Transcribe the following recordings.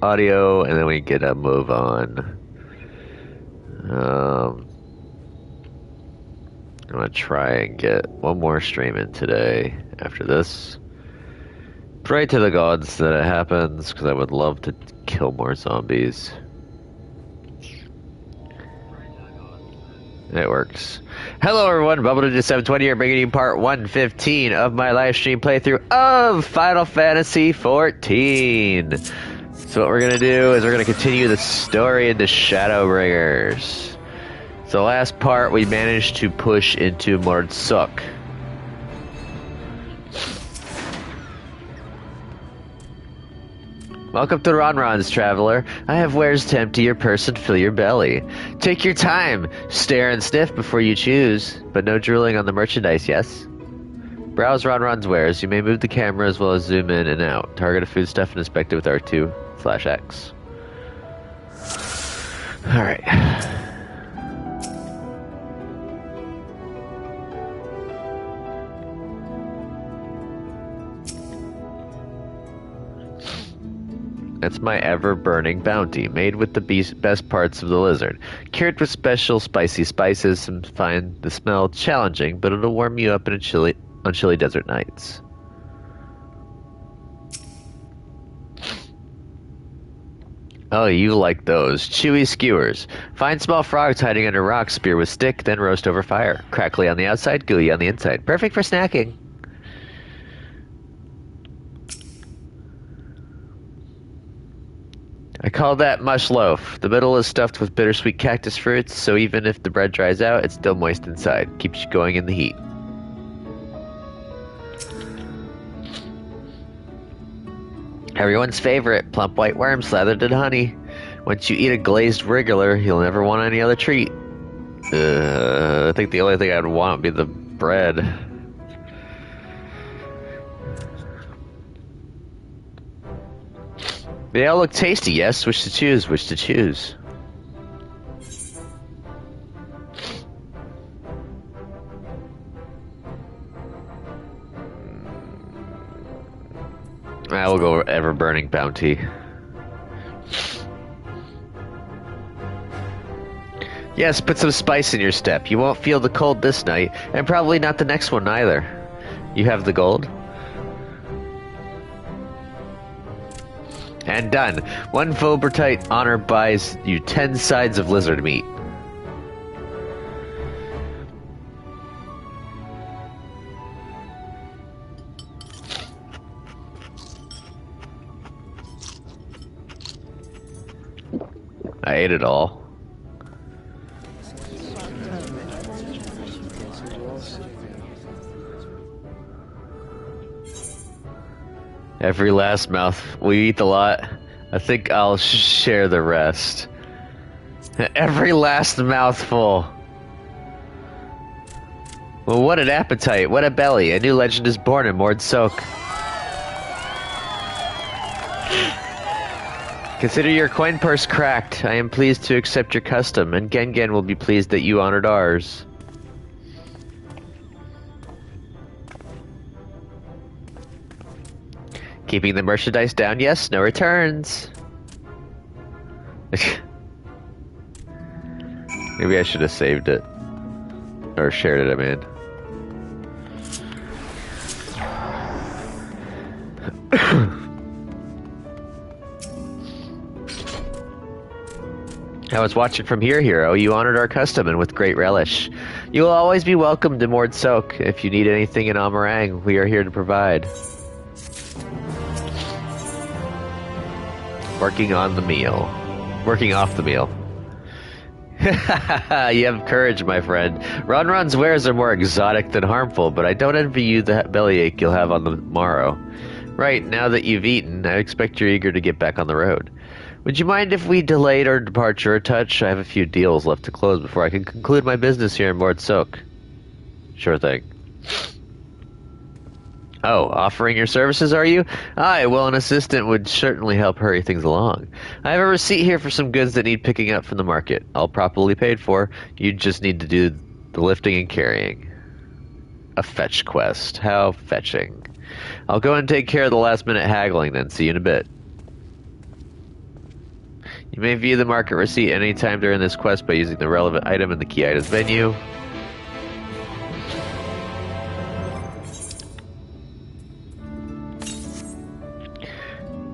audio, and then we get a move on. I'm gonna try and get one more stream in today after this. Pray to the gods that it happens, because I would love to kill more zombies. It works. Hello everyone, Bubble720 here, bringing you part 115 of my live stream playthrough of Final Fantasy XIV. So what we're gonna do is we're gonna continue the story into Shadowbringers. So last part we managed to push into Mordsuk. Welcome to Ronron's, traveler. I have wares to empty your purse and fill your belly. Take your time, stare and sniff before you choose, but no drooling on the merchandise, yes? Browse Ronron's wares. You may move the camera as well as zoom in and out. Target a foodstuff and inspect it with R2/X. Alright. That's my ever-burning bounty, made with the best parts of the lizard. Cured with special spicy spices and find the smell challenging, but it'll warm you up on chilly desert nights. Oh, you like those. Chewy skewers. Find small frogs hiding under rocks, spear with stick, then roast over fire. Crackly on the outside, gooey on the inside. Perfect for snacking. I call that mush loaf. The middle is stuffed with bittersweet cactus fruits, so even if the bread dries out, it's still moist inside. Keeps you going in the heat. Everyone's favorite, plump white worm slathered in honey. Once you eat a glazed regular, you'll never want any other treat. I think the only thing I'd want would be the bread. They all look tasty, yes? Which to choose, which to choose. I will go ever-burning bounty. Yes, put some spice in your step. You won't feel the cold this night, and probably not the next one either. You have the gold? And done. One Fulbertite honor buys you 10 sides of lizard meat. I ate it all. Every last mouth. We eat a lot. I think I'll share the rest. Every last mouthful. Well, what an appetite. What a belly. A new legend is born in Mordsuk. Consider your coin purse cracked. I am pleased to accept your custom, and Gengen will be pleased that you honored ours. Keeping the merchandise down, yes, no returns. Maybe I should have saved it. Or shared it, I mean. I was watching from here, hero. You honored our custom and with great relish. You will always be welcome to Mordsuk. If you need anything in Amarang, we are here to provide. Working on the meal. Working off the meal. You have courage, my friend. Ronron's wares are more exotic than harmful, but I don't envy you the bellyache you'll have on the morrow. Right, now that you've eaten, I expect you're eager to get back on the road. Would you mind if we delayed our departure a touch? I have a few deals left to close before I can conclude my business here in Mordsuk. Sure thing. Oh, offering your services, are you? Aye, well, an assistant would certainly help hurry things along. I have a receipt here for some goods that need picking up from the market. All properly paid for. You just need to do the lifting and carrying. A fetch quest. How fetching. I'll go and take care of the last-minute haggling then. See you in a bit. You may view the market receipt anytime during this quest by using the relevant item in the key items menu.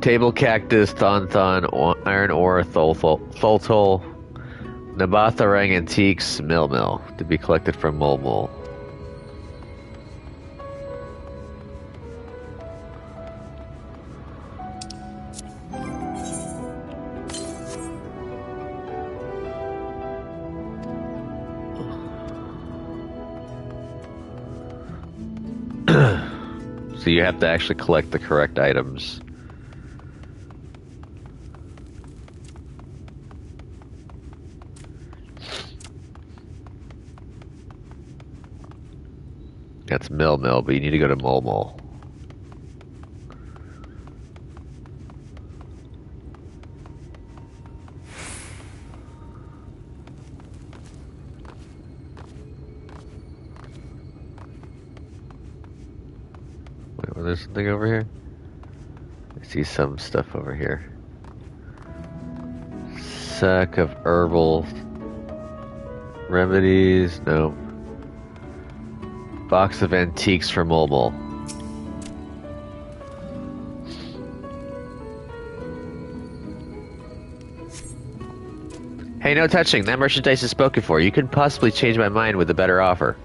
Table cactus, thon, iron ore, thultol, nabatharang antiques, mill, to be collected from Mole. So you have to actually collect the correct items. That's mill, but you need to go to Mole. Wait, well, there's something over here? I see some stuff over here. Sack of herbal remedies, no. Box of antiques for Mole. Hey, no touching. That merchandise is spoken for. You could possibly change my mind with a better offer.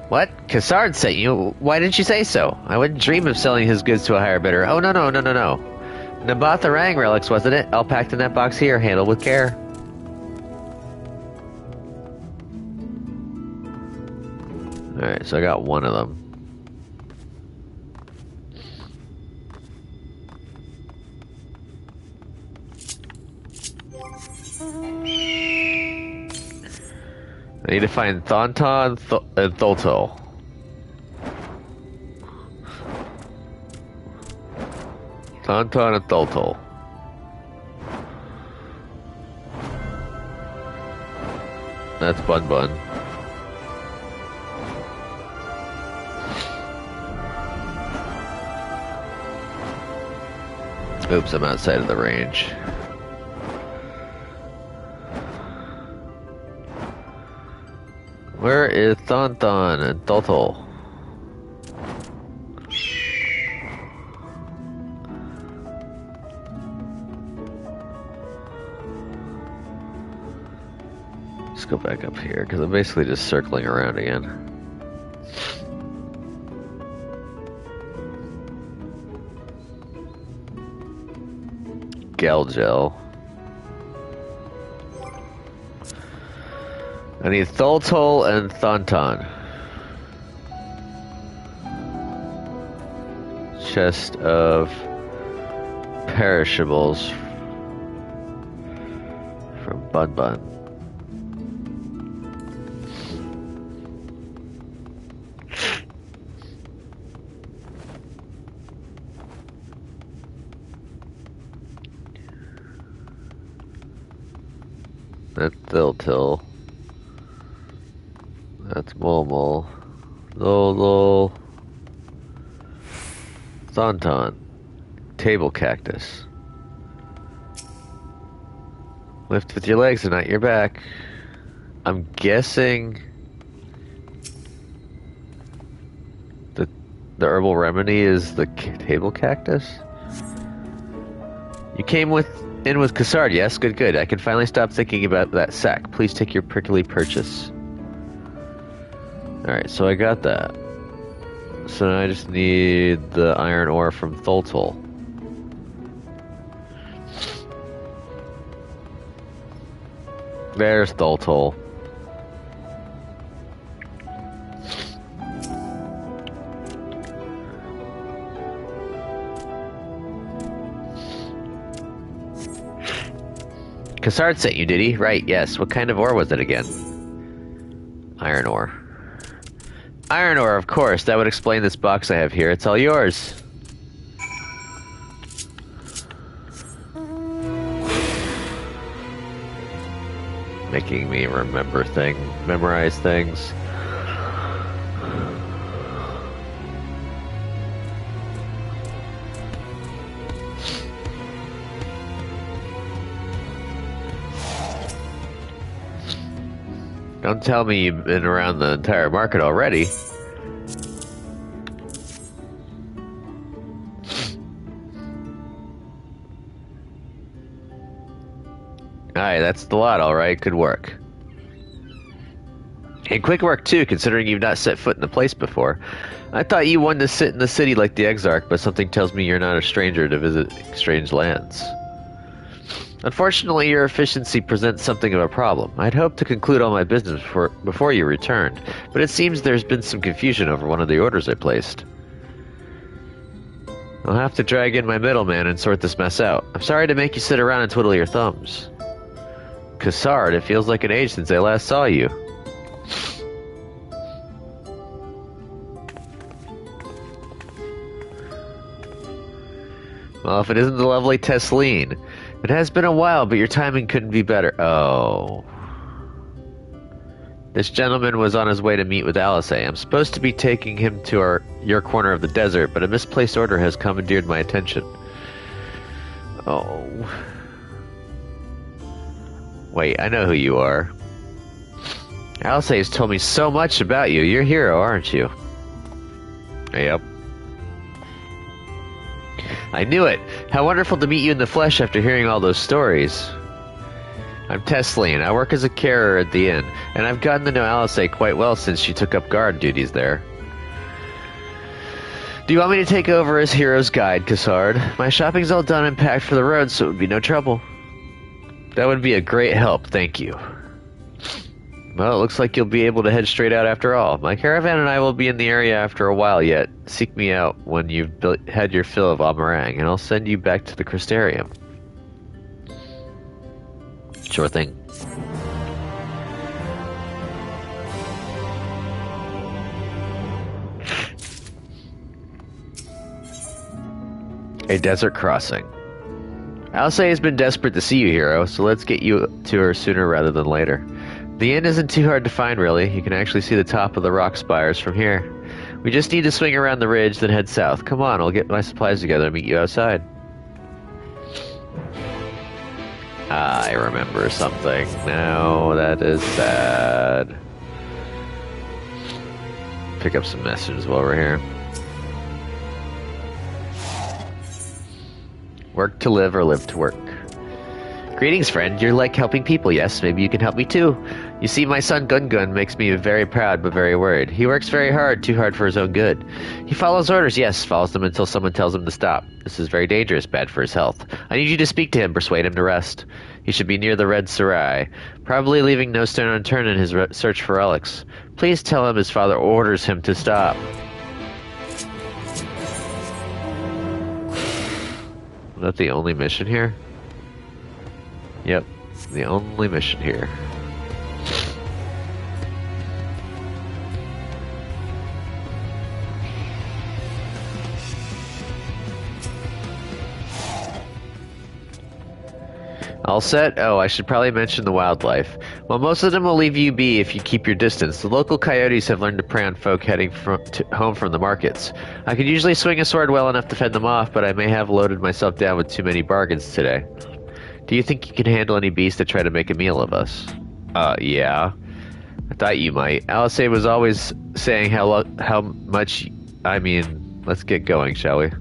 What? Cassard sent you? Why didn't you say so? I wouldn't dream of selling his goods to a higher bidder. Oh, no. Nabatharang relics, wasn't it? All packed in that box here. Handled with care. Alright, so I got one of them. I need to find Thonton and Thultol. Thonton and Thultol. That's Bun. Oops, I'm outside of the range. Where is Thonton and Thultol? Let's go back up here, because I'm basically just circling around again. Gel. I need Thultol and Thonton. Chest of perishables from Bun. That's Thultol. That's Mole. Lol. Thonton. Table cactus. Lift with your legs and not your back. I'm guessing the herbal remedy is the table cactus? You came in with Cassard, yes? Good. I can finally stop thinking about that sack. Please take your prickly purchase. Alright, so I got that. So now I just need the iron ore from Thultol. There's Thultol. Cassard sent you, did he? Right, yes. What kind of ore was it again? Iron ore. Iron ore, of course. That would explain this box I have here. It's all yours. Making me memorize things. Don't tell me you've been around the entire market already. Alright, that's the lot, alright. Good work. And quick work, too, considering you've not set foot in the place before. I thought you wanted to sit in the city like the Exarch, but something tells me you're not a stranger to visit strange lands. Unfortunately, your efficiency presents something of a problem. I'd hoped to conclude all my business before you returned, but it seems there's been some confusion over one of the orders I placed. I'll have to drag in my middleman and sort this mess out. I'm sorry to make you sit around and twiddle your thumbs. Cassard, it feels like an age since I last saw you. Well, if it isn't the lovely Tesleen. It has been a while, but your timing couldn't be better. Oh. This gentleman was on his way to meet with Alice. I'm supposed to be taking him to your corner of the desert, but a misplaced order has commandeered my attention. Oh. Wait, I know who you are. Alice has told me so much about you. You're a hero, aren't you? Yep. I knew it! How wonderful to meet you in the flesh after hearing all those stories. I'm Tesleen. I work as a carer at the inn, and I've gotten to know Alice quite well since she took up guard duties there. Do you want me to take over as hero's guide, Cassard? My shopping's all done and packed for the road, so it would be no trouble. That would be a great help, thank you. Well, it looks like you'll be able to head straight out after all. My caravan and I will be in the area after a while yet. Seek me out when you've had your fill of Amarang, and I'll send you back to the Crystarium. Sure thing. A desert crossing. Alice has been desperate to see you, hero, so let's get you to her sooner rather than later. The inn isn't too hard to find, really. You can actually see the top of the rock spires from here. We just need to swing around the ridge, then head south. Come on, I'll get my supplies together and meet you outside. I remember something. No, that is sad. Pick up some messages while we're here. Work to live or live to work. Greetings, friend. You're like helping people, yes? Maybe you can help me too. You see, my son Gun makes me very proud but very worried. He works very hard, too hard for his own good. He follows orders, yes, follows them until someone tells him to stop. This is very dangerous, bad for his health. I need you to speak to him, persuade him to rest. He should be near the Red Sarai, probably leaving no stone unturned in his search for relics. Please tell him his father orders him to stop. Is that the only mission here? Yep, the only mission here. All set? Oh, I should probably mention the wildlife. Well, most of them will leave you be if you keep your distance. The local coyotes have learned to prey on folk heading home from the markets. I could usually swing a sword well enough to fend them off, but I may have loaded myself down with too many bargains today. Do you think you can handle any beast that try to make a meal of us? Yeah. I thought you might. Alice was always saying how much... I mean, let's get going, shall we?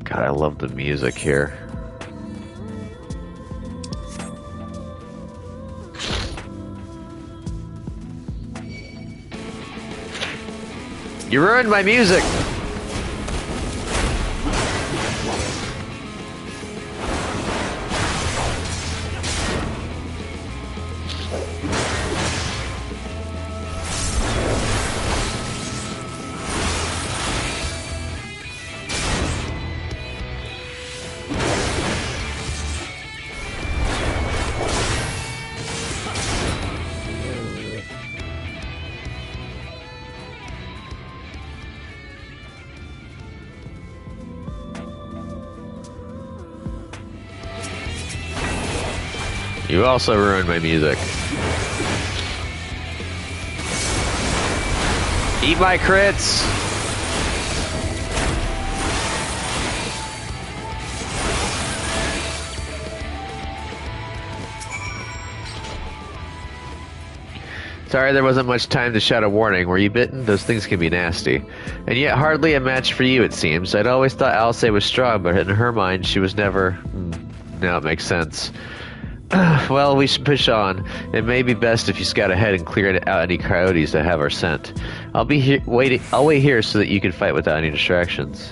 God, I love the music here. You ruined my music! You also ruined my music. Eat my crits! Sorry there wasn't much time to shout a warning. Were you bitten? Those things can be nasty. And yet hardly a match for you, it seems. I'd always thought Alice was strong, but in her mind she was never... Now it makes sense. Well, we should push on. It may be best if you scout ahead and clear out any coyotes that have our scent. I'll be here waiting. I'll wait here so that you can fight without any distractions.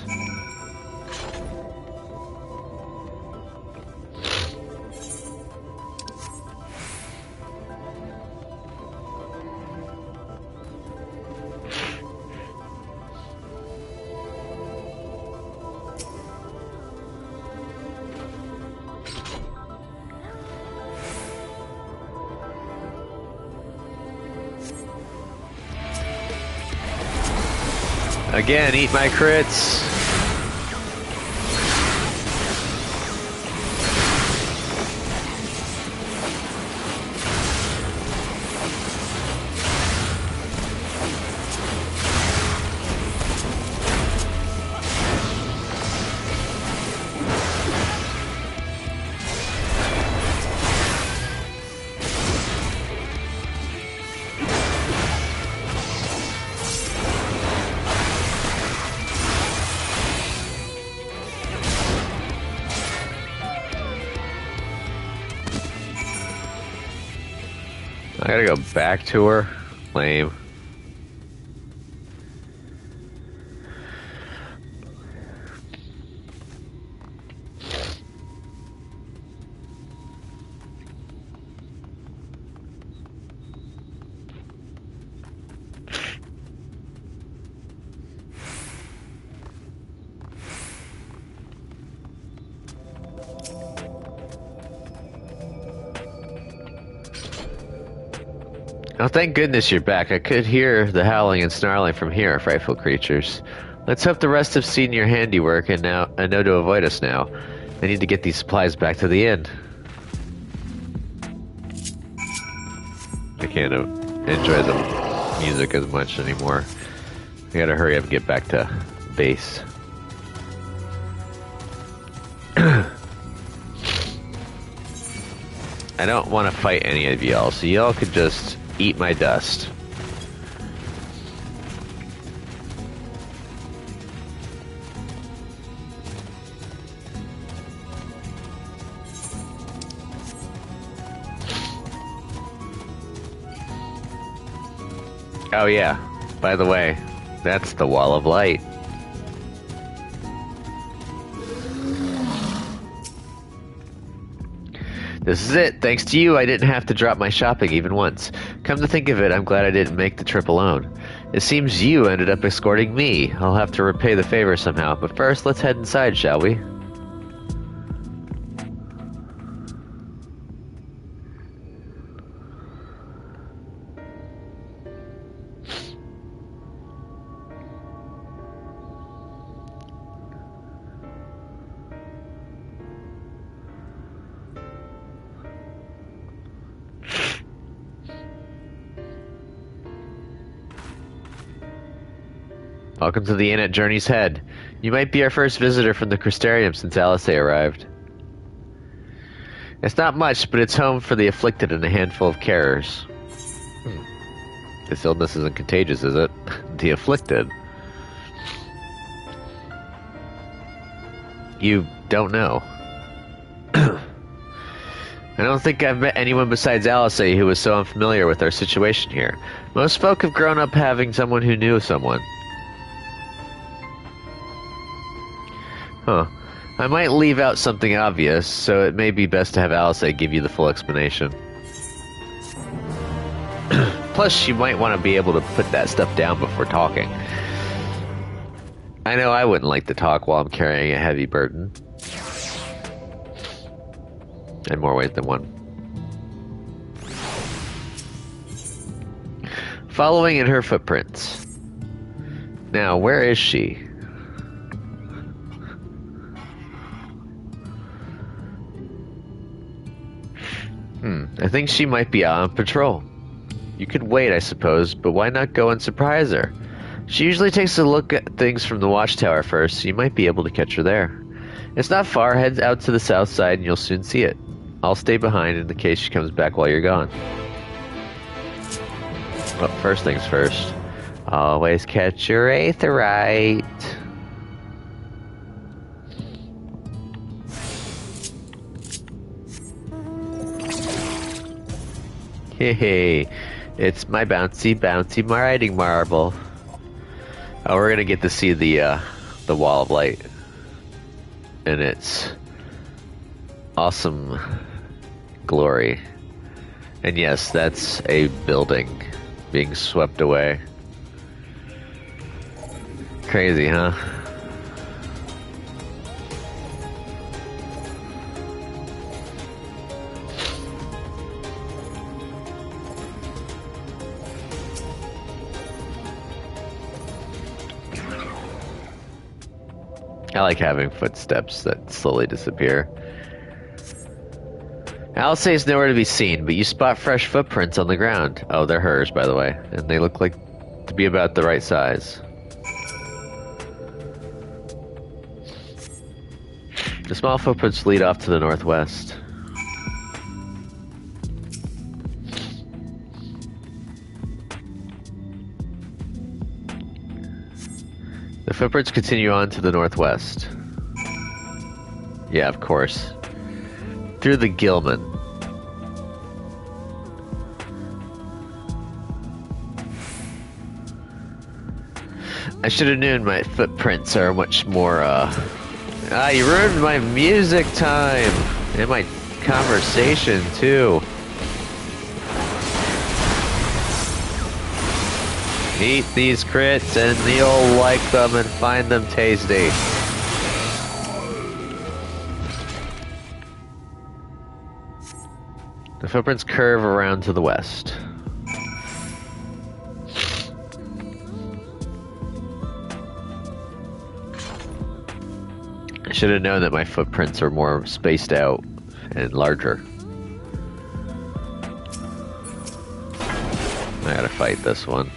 Again, eat my crits. I gotta go back to her? Lame. Oh, thank goodness you're back. I could hear the howling and snarling from here, frightful creatures. Let's hope the rest have seen your handiwork and know to avoid us now. I need to get these supplies back to the inn. I can't enjoy the music as much anymore. I gotta hurry up and get back to base. I don't want to fight any of y'all, so y'all could just eat my dust. Oh yeah, by the way, that's the wall of light. This is it. Thanks to you, I didn't have to drop my shopping even once. Come to think of it, I'm glad I didn't make the trip alone. It seems you ended up escorting me. I'll have to repay the favor somehow, but first, let's head inside, shall we? Welcome to the inn at Journey's Head. You might be our first visitor from the Crystarium since Alice arrived. It's not much, but it's home for the afflicted and a handful of carers. This illness isn't contagious, is it? The afflicted. You don't know. I don't think I've met anyone besides Alice who was so unfamiliar with our situation here. Most folk have grown up having someone who knew someone. Huh. I might leave out something obvious, so it may be best to have Alice give you the full explanation. Plus, you might want to be able to put that stuff down before talking. I know I wouldn't like to talk while I'm carrying a heavy burden. In more ways than one. Following in her footprints. Now, where is she? I think she might be out on patrol. You could wait, I suppose, but why not go and surprise her? She usually takes a look at things from the watchtower first, so you might be able to catch her there. It's not far, head out to the south side and you'll soon see it. I'll stay behind in the case she comes back while you're gone. Well, first things first. Always catch your aetherite. Hey, it's my bouncy, bouncy riding marble. Oh, we're gonna get to see the wall of light, and its awesome glory. And yes, that's a building being swept away. Crazy, huh? I like having footsteps that slowly disappear. Alisaie's nowhere to be seen, but you spot fresh footprints on the ground. Oh, they're hers, by the way, and they look like to be about the right size. The small footprints lead off to the northwest. The footprints continue on to the northwest. Yeah, of course. Through the Gilman. I should have known my footprints are much more, you ruined my music time! And my conversation, too. Eat these crits and you'll like them and find them tasty. The footprints curve around to the west. I should have known that my footprints are more spaced out and larger. I gotta fight this one.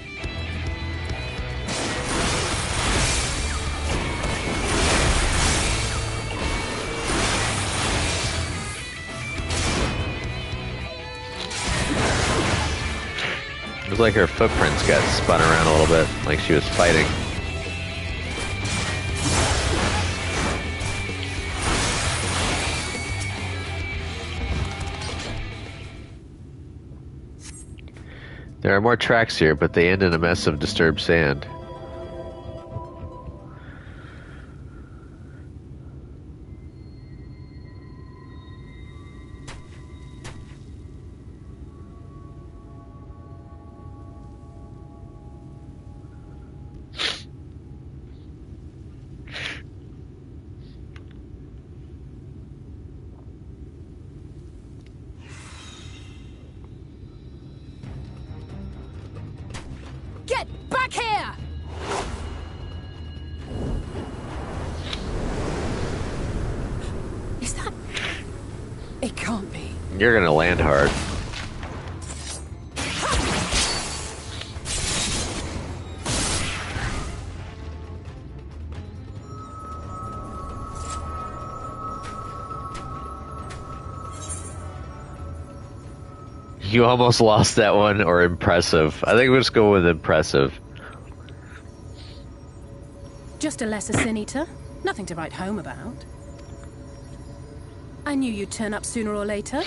It was like her footprints got spun around a little bit, like she was fighting. There are more tracks here, but they end in a mess of disturbed sand. You're gonna land hard. You almost lost that one, or impressive. I think we'll just go with impressive. Just a lesser sin eater. Nothing to write home about. I knew you'd turn up sooner or later,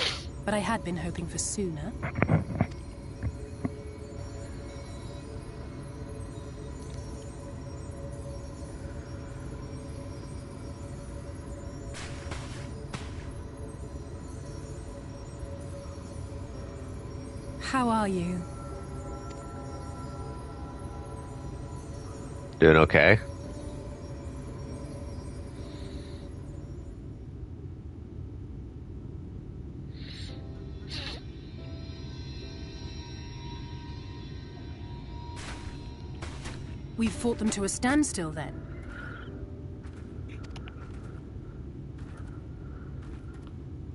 but I had been hoping for sooner. How are you? Doing okay. We've fought them to a standstill, then.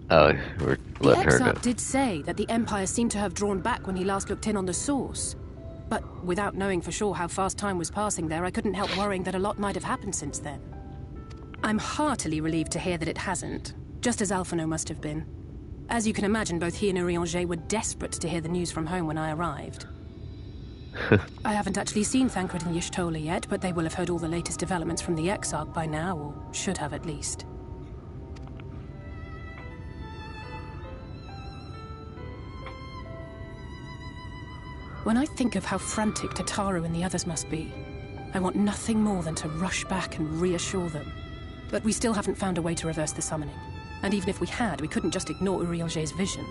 Oh, we're letting her go. The Exarch did say that the Empire seemed to have drawn back when he last looked in on the source. But without knowing for sure how fast time was passing there, I couldn't help worrying that a lot might have happened since then. I'm heartily relieved to hear that it hasn't, just as Alphino must have been. As you can imagine, both he and Urianger were desperate to hear the news from home when I arrived. I haven't actually seen Thancred and Y'shtola yet, but they will have heard all the latest developments from the Exarch by now, or should have at least. When I think of how frantic Tataru and the others must be, I want nothing more than to rush back and reassure them. But we still haven't found a way to reverse the summoning. And even if we had, we couldn't just ignore Urielge's vision.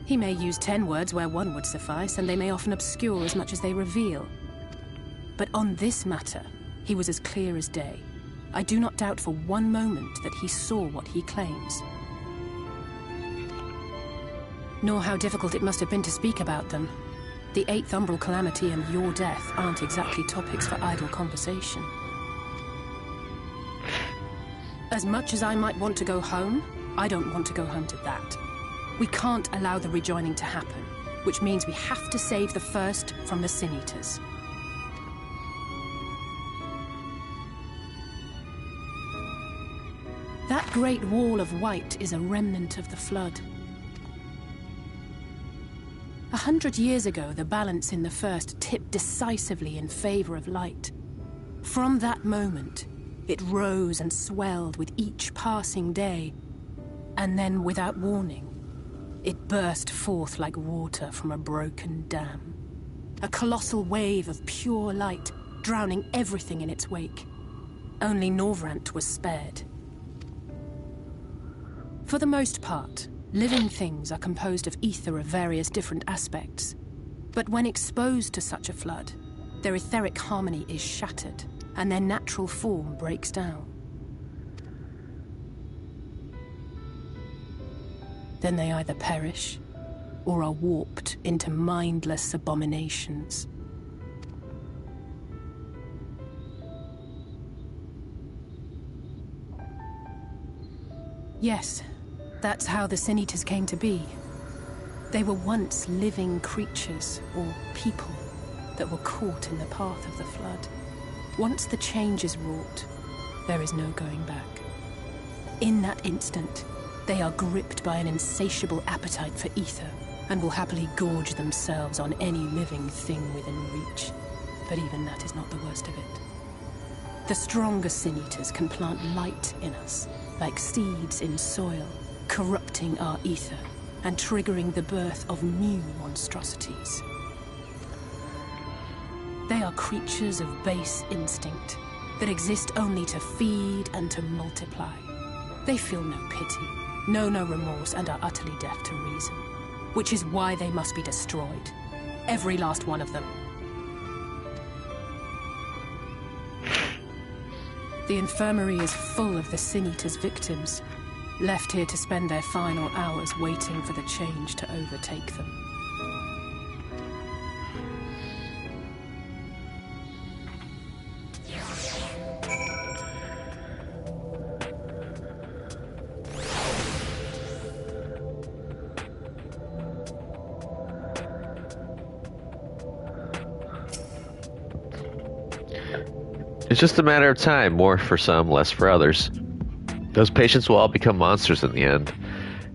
He may use 10 words where one would suffice, and they may often obscure as much as they reveal. But on this matter, he was as clear as day. I do not doubt for one moment that he saw what he claims. Nor how difficult it must have been to speak about them. The 8th Umbral Calamity and your death aren't exactly topics for idle conversation. As much as I might want to go home, I don't want to go home to that. We can't allow the rejoining to happen, which means we have to save the first from the Sin Eaters. That great wall of white is a remnant of the Flood. 100 years ago, the balance in the First tipped decisively in favor of light. From that moment, it rose and swelled with each passing day, and then, without warning, it burst forth like water from a broken dam. A colossal wave of pure light, drowning everything in its wake. Only Norvrant was spared. For the most part, living things are composed of ether of various different aspects. But when exposed to such a flood, their etheric harmony is shattered, and their natural form breaks down. Then they either perish, or are warped into mindless abominations. Yes, that's how the Sin Eaters came to be. They were once living creatures, or people, that were caught in the path of the Flood. Once the change is wrought, there is no going back. In that instant, they are gripped by an insatiable appetite for ether, and will happily gorge themselves on any living thing within reach. But even that is not the worst of it. The stronger Sin Eaters can plant light in us, like seeds in soil, corrupting our ether, and triggering the birth of new monstrosities. They are creatures of base instinct, that exist only to feed and to multiply. They feel no pity, know no remorse, and are utterly deaf to reason. Which is why they must be destroyed. Every last one of them. The infirmary is full of the Sin Eaters' victims, left here to spend their final hours waiting for the change to overtake them. It's just a matter of time, more for some, less for others. Those patients will all become monsters in the end.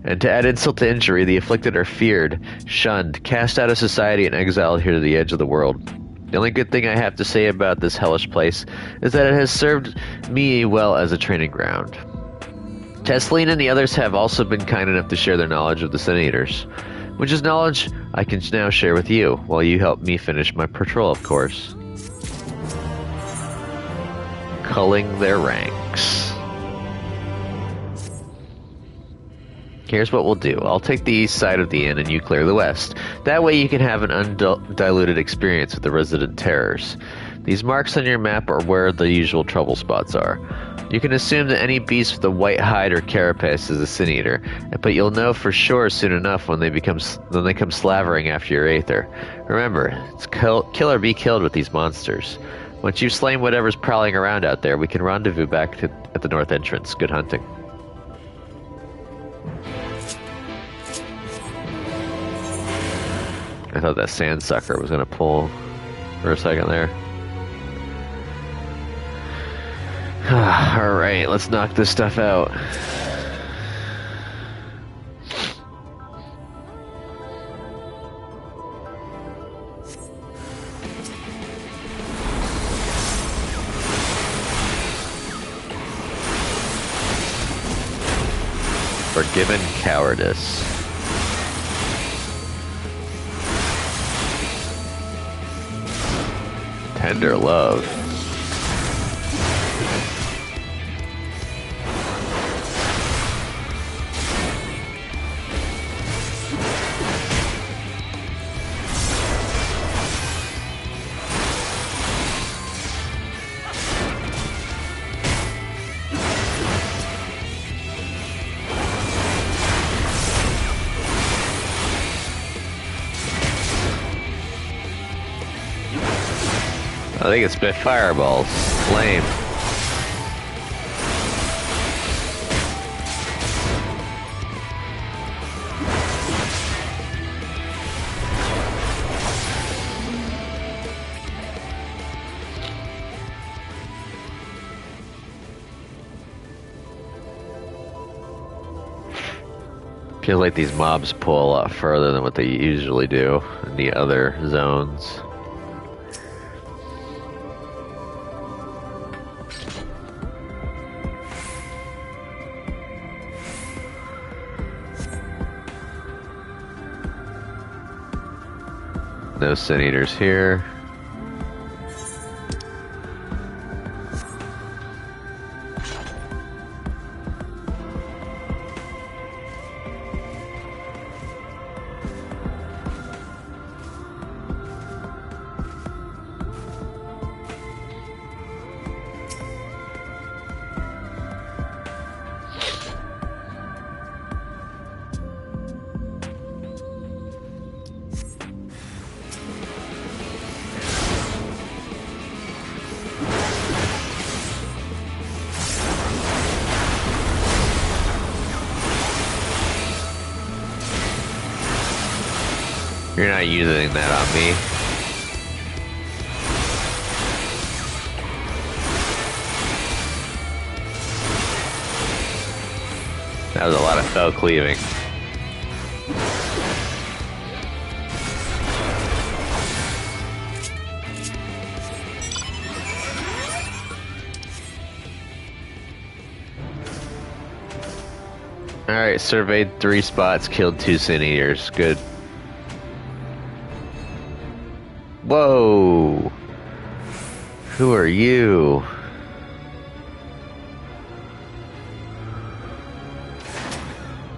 And to add insult to injury, the afflicted are feared, shunned, cast out of society, and exiled here to the edge of the world. The only good thing I have to say about this hellish place is that it has served me well as a training ground. Tesleen and the others have also been kind enough to share their knowledge of the Sin Eaters, which is knowledge I can now share with you, while you help me finish my patrol, of course. Culling their ranks. Here's what we'll do. I'll take the east side of the inn and you clear the west. That way you can have an undiluted experience with the resident terrors. These marks on your map are where the usual trouble spots are. You can assume that any beast with a white hide or carapace is a Sin Eater, but you'll know for sure soon enough when they come slavering after your aether. Remember, it's kill or be killed with these monsters. Once you've slain whatever's prowling around out there, we can rendezvous back at the north entrance. Good hunting. I thought that sand sucker was going to pull for a second there. Alright, let's knock this stuff out. Forgiven cowardice. Tender love. I think it's spit fireballs. Lame. Feels like these mobs pull a lot further than what they usually do in the other zones. No sin eaters here. You're not using that on me. That was a lot of fell cleaving. Alright, surveyed 3 spots, killed 2 sin eaters. Good. Whoa! Who are you?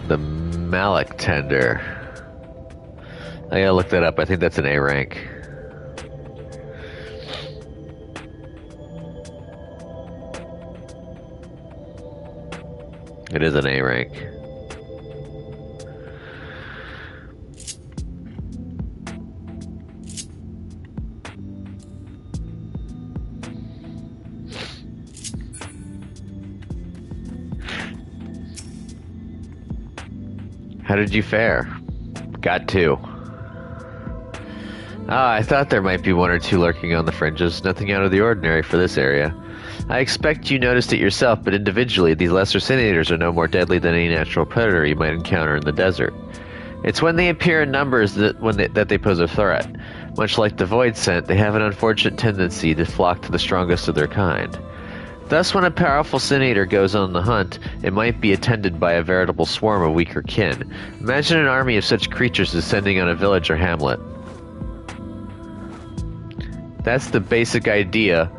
The Malik Tender. I gotta look that up. I think that's an A rank. It is an A rank. How did you fare? Got 2. I thought there might be 1 or 2 lurking on the fringes. Nothing out of the ordinary for this area. I expect you noticed it yourself, but individually, these lesser sin eaters are no more deadly than any natural predator you might encounter in the desert. It's when they appear in numbers that they pose a threat. Much like the void scent, they have an unfortunate tendency to flock to the strongest of their kind. Thus, when a powerful sin eater goes on the hunt, it might be attended by a veritable swarm of weaker kin. Imagine an army of such creatures descending on a village or hamlet. That's the basic idea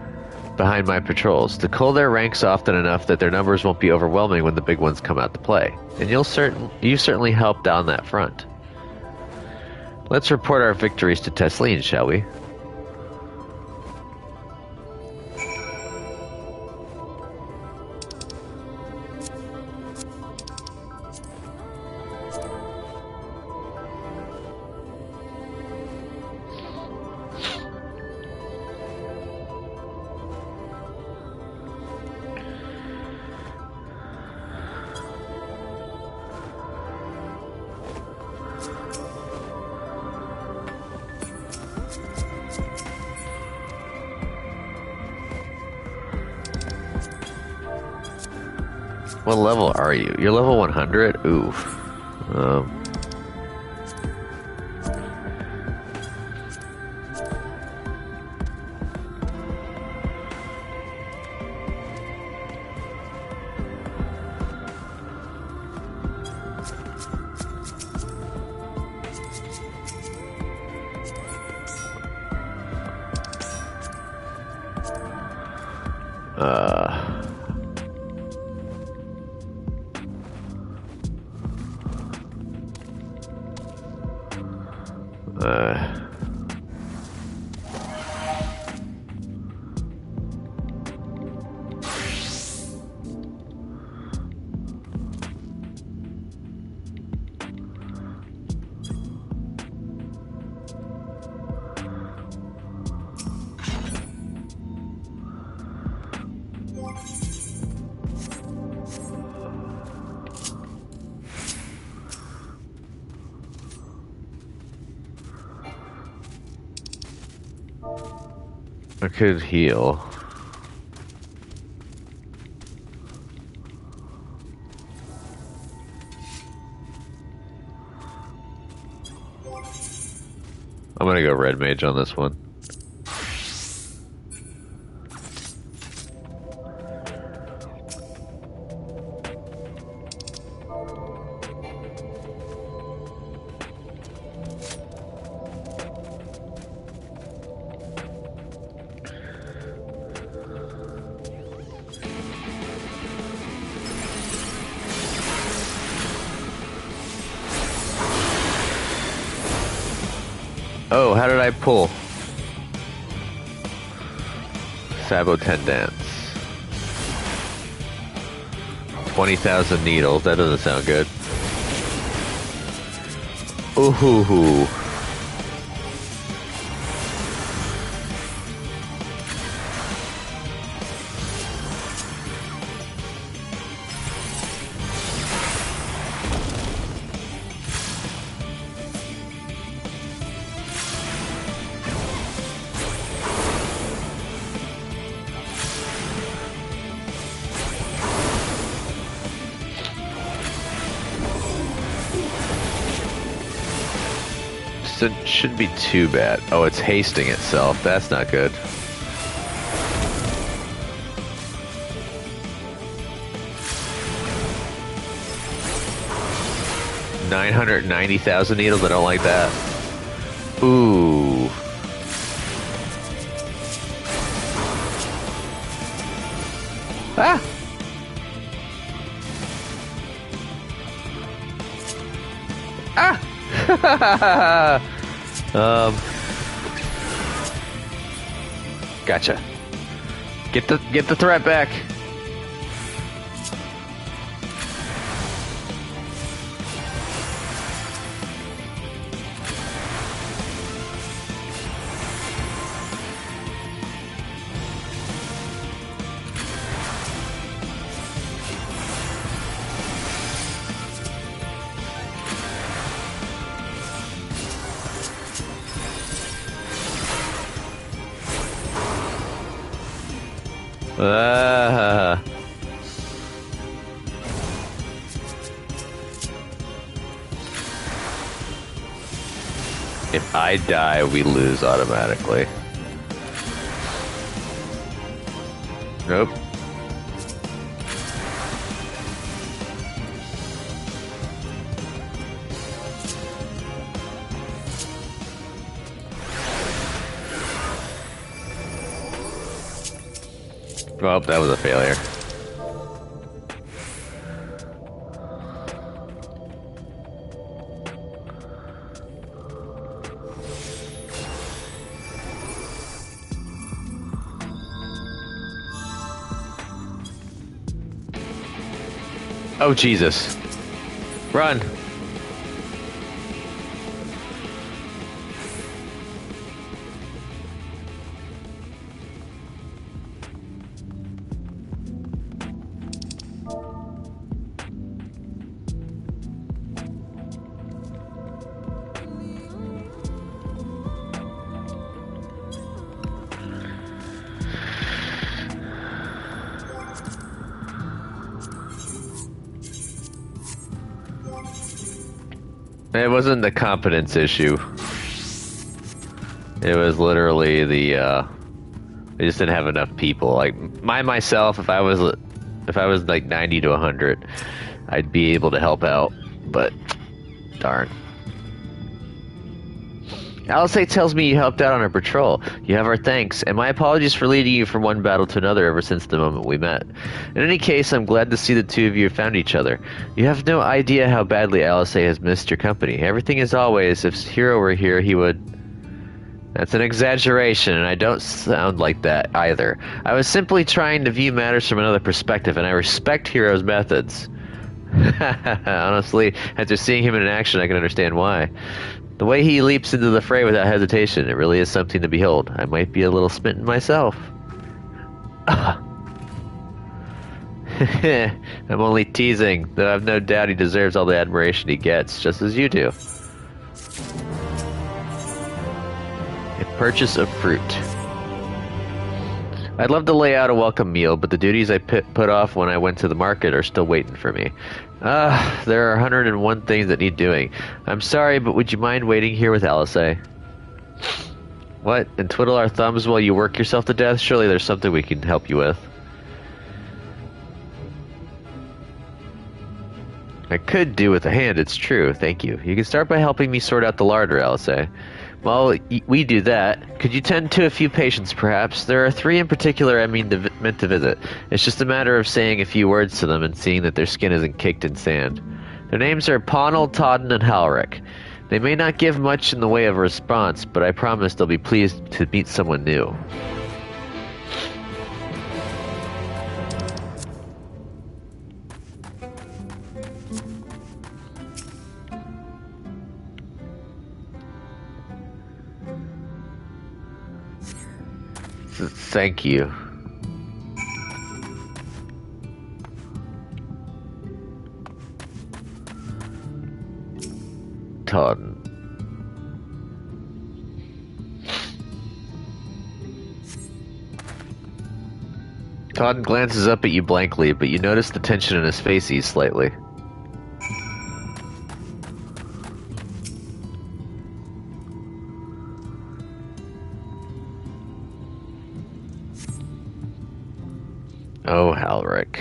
behind my patrols. To cull their ranks often enough that their numbers won't be overwhelming when the big ones come out to play. And you certainly helped on that front. Let's report our victories to Tesleen, shall we? What level are you? You're level 100? Oof. Uh... I could heal. I'm gonna go red mage on this one. Oh, how did I pull? Sabo Tendance. 20,000 needles. That doesn't sound good. Ooh hoo hoo. It shouldn't be too bad. Oh, it's hasting itself. That's not good. $990,000 needles. I don't like that. Ooh. Ah. Ah. Gotcha. Get the threat back. If I die, we lose automatically. Nope. Well, that was a failure. Oh, Jesus. Run. It wasn't the competence issue. It was literally the we just didn't have enough people. Like myself, if I was like 90 to 100, I'd be able to help out. But darn. Alice tells me you helped out on our patrol. You have our thanks, and my apologies for leading you from one battle to another ever since the moment we met. In any case, I'm glad to see the two of you have found each other. You have no idea how badly Alice has missed your company. Everything is always, if Hero were here, he would... That's an exaggeration, and I don't sound like that either. I was simply trying to view matters from another perspective, and I respect Hero's methods. Honestly, after seeing him in action, I can understand why. The way he leaps into the fray without hesitation, it really is something to behold. I might be a little smitten myself. I'm only teasing, though I've no doubt he deserves all the admiration he gets, just as you do. A purchase of fruit. I'd love to lay out a welcome meal, but the duties I put off when I went to the market are still waiting for me. There are 101 things that need doing. I'm sorry, but would you mind waiting here with Alice? What? And twiddle our thumbs while you work yourself to death? Surely there's something we can help you with. I could do with a hand, it's true. Thank you. You can start by helping me sort out the larder, Alice. While we do that, could you tend to a few patients, perhaps? There are 3 in particular I meant to visit. It's just a matter of saying a few words to them and seeing that their skin isn't caked in sand. Their names are Ponnell, Todden, and Halric. They may not give much in the way of a response, but I promise they'll be pleased to meet someone new. Thank you. Todd. Todd glances up at you blankly, but you notice the tension in his face ease slightly. Oh, Halric.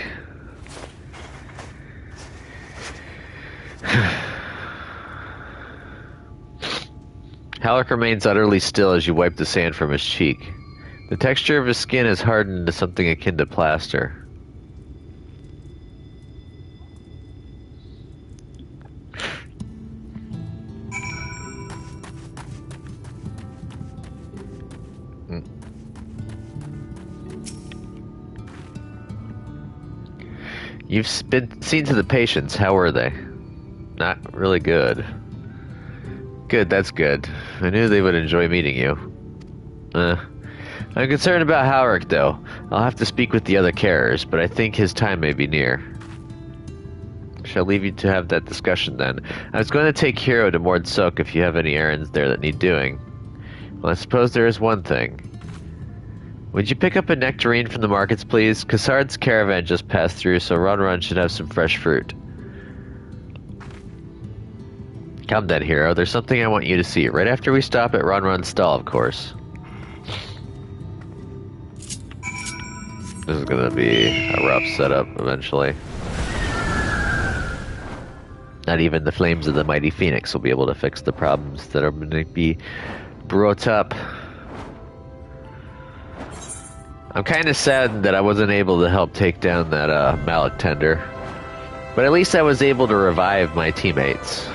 Halric remains utterly still as you wipe the sand from his cheek. The texture of his skin is hardened into something akin to plaster. You've seen to the patients. How were they? Not really good. Good, that's good. I knew they would enjoy meeting you. I'm concerned about Halric, though. I'll have to speak with the other carers, but I think his time may be near. Shall leave you to have that discussion then. I was going to take Hero to Mord Soak if you have any errands there that need doing. Well, I suppose there is one thing. Would you pick up a nectarine from the markets, please? Cassard's caravan just passed through, so Run should have some fresh fruit. Come then, Hero. There's something I want you to see. Right after we stop at Run's stall, of course. This is gonna be a rough setup, eventually. Not even the flames of the mighty Phoenix will be able to fix the problems that are gonna be brought up. I'm kind of saddened that I wasn't able to help take down that mallet tender. But at least I was able to revive my teammates.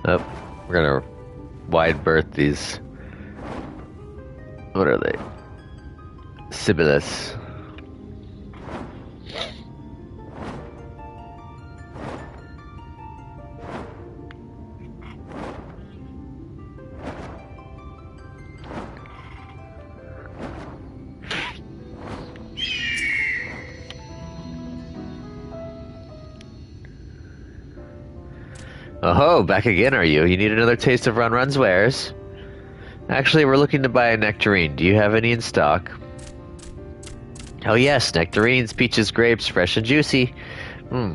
Oh, we're gonna wide berth these. What are they? Sibyllus. Oh, back again, are you? You need another taste of Run's wares? Actually, we're looking to buy a nectarine. Do you have any in stock? Oh yes, nectarines, peaches, grapes, fresh and juicy.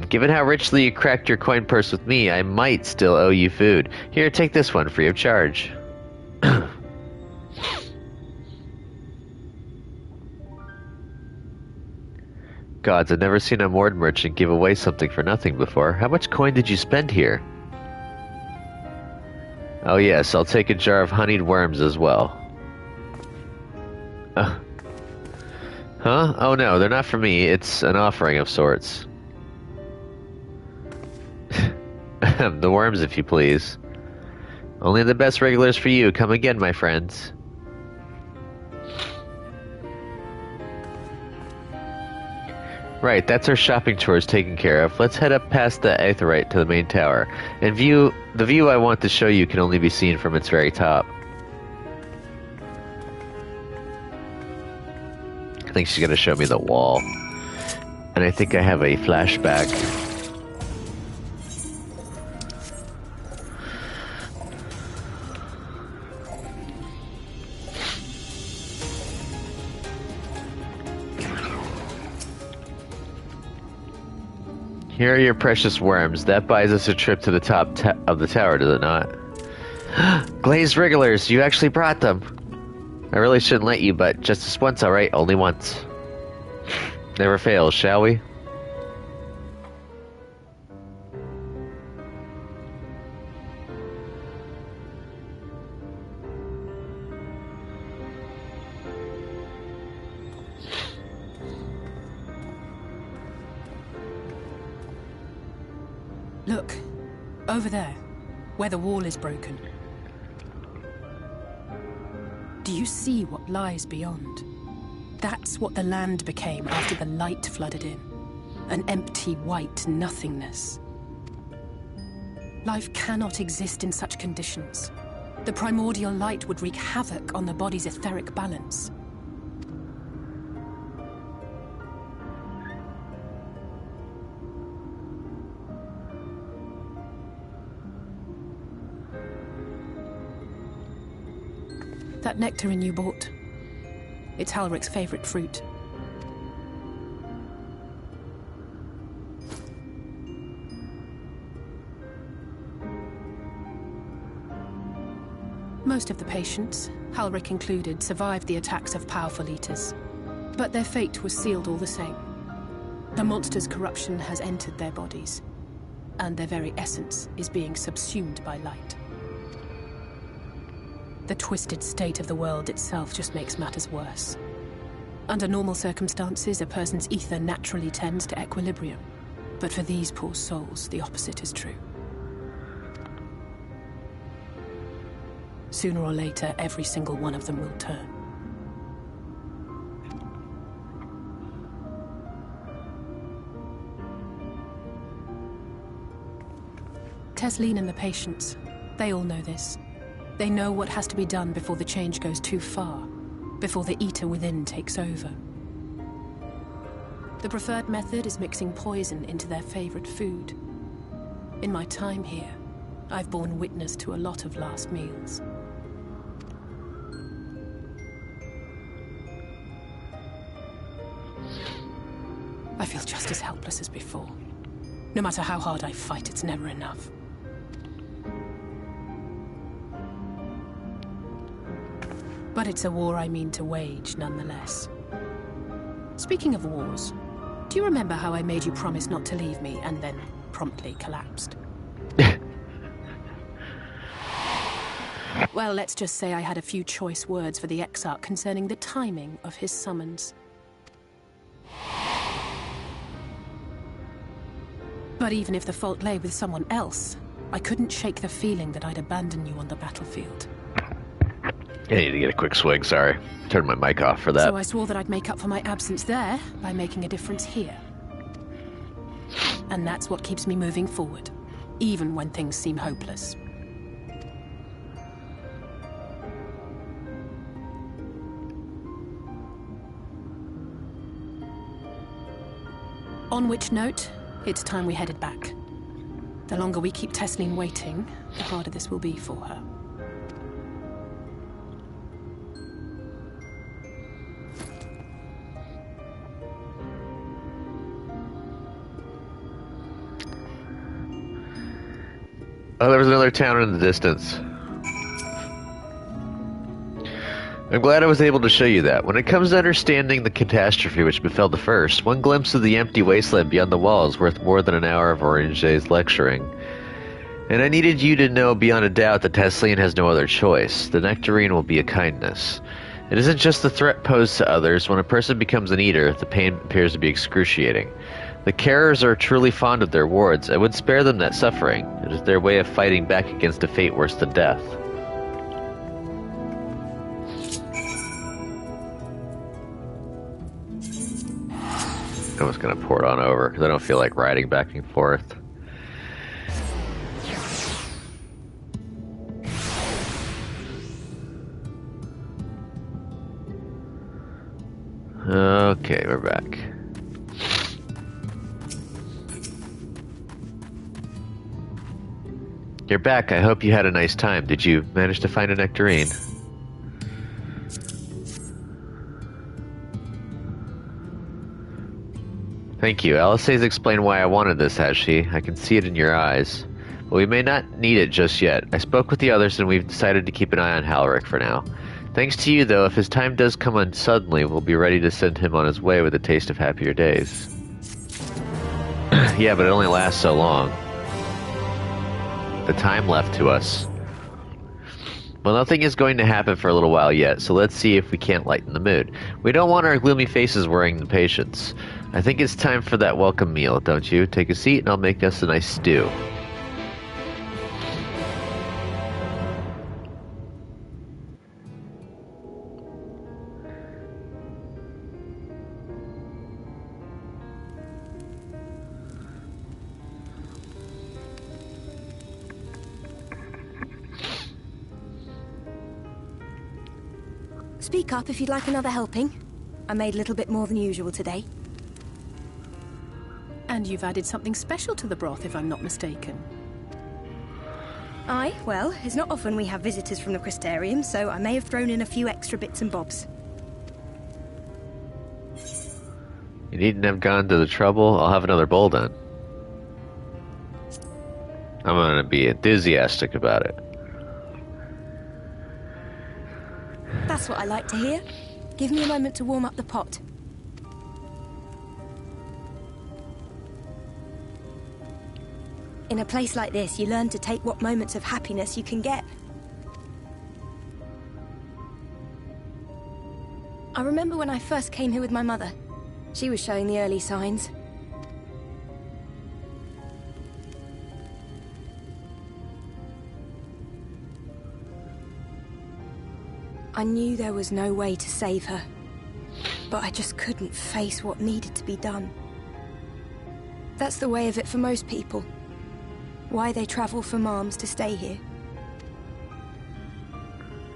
Given how richly you cracked your coin purse with me, I might still owe you food. Here, take this one, free of charge. Gods, I've never seen a Mord merchant give away something for nothing before. How much coin did you spend here? Oh yes, I'll take a jar of honeyed worms as well. Huh? Oh no, they're not for me. It's an offering of sorts. The worms, if you please. Only the best regulars for you. Come again, my friends. Right, that's our shopping chores taken care of. Let's head up past the Aetheryte to the main tower. And the view I want to show you can only be seen from its very top. I think she's gonna show me the wall. And I think I have a flashback. Here are your precious worms. That buys us a trip to the top of the tower, does it not? Glazed regulars, you actually brought them. I really shouldn't let you, but just this once, alright? Only once. Never fails, shall we? Look, over there, where the wall is broken. Do you see what lies beyond? That's what the land became after the light flooded in. An empty, white nothingness. Life cannot exist in such conditions. The primordial light would wreak havoc on the body's etheric balance. That nectarine you bought, it's Halric's favorite fruit. Most of the patients, Halric included, survived the attacks of powerful eaters. But their fate was sealed all the same. The monster's corruption has entered their bodies, and their very essence is being subsumed by light. The twisted state of the world itself just makes matters worse. Under normal circumstances, a person's ether naturally tends to equilibrium. But for these poor souls, the opposite is true. Sooner or later, every single one of them will turn. Tesleen and the patients, they all know this. They know what has to be done before the change goes too far, before the eater within takes over. The preferred method is mixing poison into their favorite food. In my time here, I've borne witness to a lot of last meals. I feel just as helpless as before. No matter how hard I fight, it's never enough. But it's a war I mean to wage, nonetheless. Speaking of wars, do you remember how I made you promise not to leave me and then promptly collapsed? Well, let's just say I had a few choice words for the Exarch concerning the timing of his summons. But even if the fault lay with someone else, I couldn't shake the feeling that I'd abandon you on the battlefield. I need to get a quick swing, sorry. Turned my mic off for that. So I swore that I'd make up for my absence there by making a difference here. And that's what keeps me moving forward, even when things seem hopeless. On which note, it's time we headed back. The longer we keep Tesleen waiting, the harder this will be for her. Oh, there was another town in the distance. I'm glad I was able to show you that. When it comes to understanding the catastrophe which befell the first, one glimpse of the empty wasteland beyond the wall is worth more than an hour of Orange's lecturing. And I needed you to know beyond a doubt that Tesleen has no other choice. The nectarine will be a kindness. It isn't just the threat posed to others. When a person becomes an eater, the pain appears to be excruciating. The carers are truly fond of their wards. I would spare them that suffering. It is their way of fighting back against a fate worse than death. I'm just gonna pour it on over, because I don't feel like riding back and forth. Okay, we're back. You're back. I hope you had a nice time. Did you manage to find a nectarine? Thank you. Alice's explained why I wanted this, has she? I can see it in your eyes. But we may not need it just yet. I spoke with the others and we've decided to keep an eye on Halric for now. Thanks to you, though, if his time does come on suddenly, we'll be ready to send him on his way with a taste of happier days. Yeah, but it only lasts so long. The time left to us. Well, nothing is going to happen for a little while yet, so let's see if we can't lighten the mood. We don't want our gloomy faces worrying the patients. I think it's time for that welcome meal, don't you? Take a seat and I'll make us a nice stew. Speak up if you'd like another helping. I made a little bit more than usual today. And you've added something special to the broth, if I'm not mistaken. Aye, well, it's not often we have visitors from the Crystarium, so I may have thrown in a few extra bits and bobs. You needn't have gone to the trouble. I'll have another bowl then. I'm gonna be enthusiastic about it. That's what I like to hear. Give me a moment to warm up the pot. In a place like this, you learn to take what moments of happiness you can get. I remember when I first came here with my mother. She was showing the early signs. I knew there was no way to save her, but I just couldn't face what needed to be done. That's the way of it for most people. Why they travel for Marms to stay here.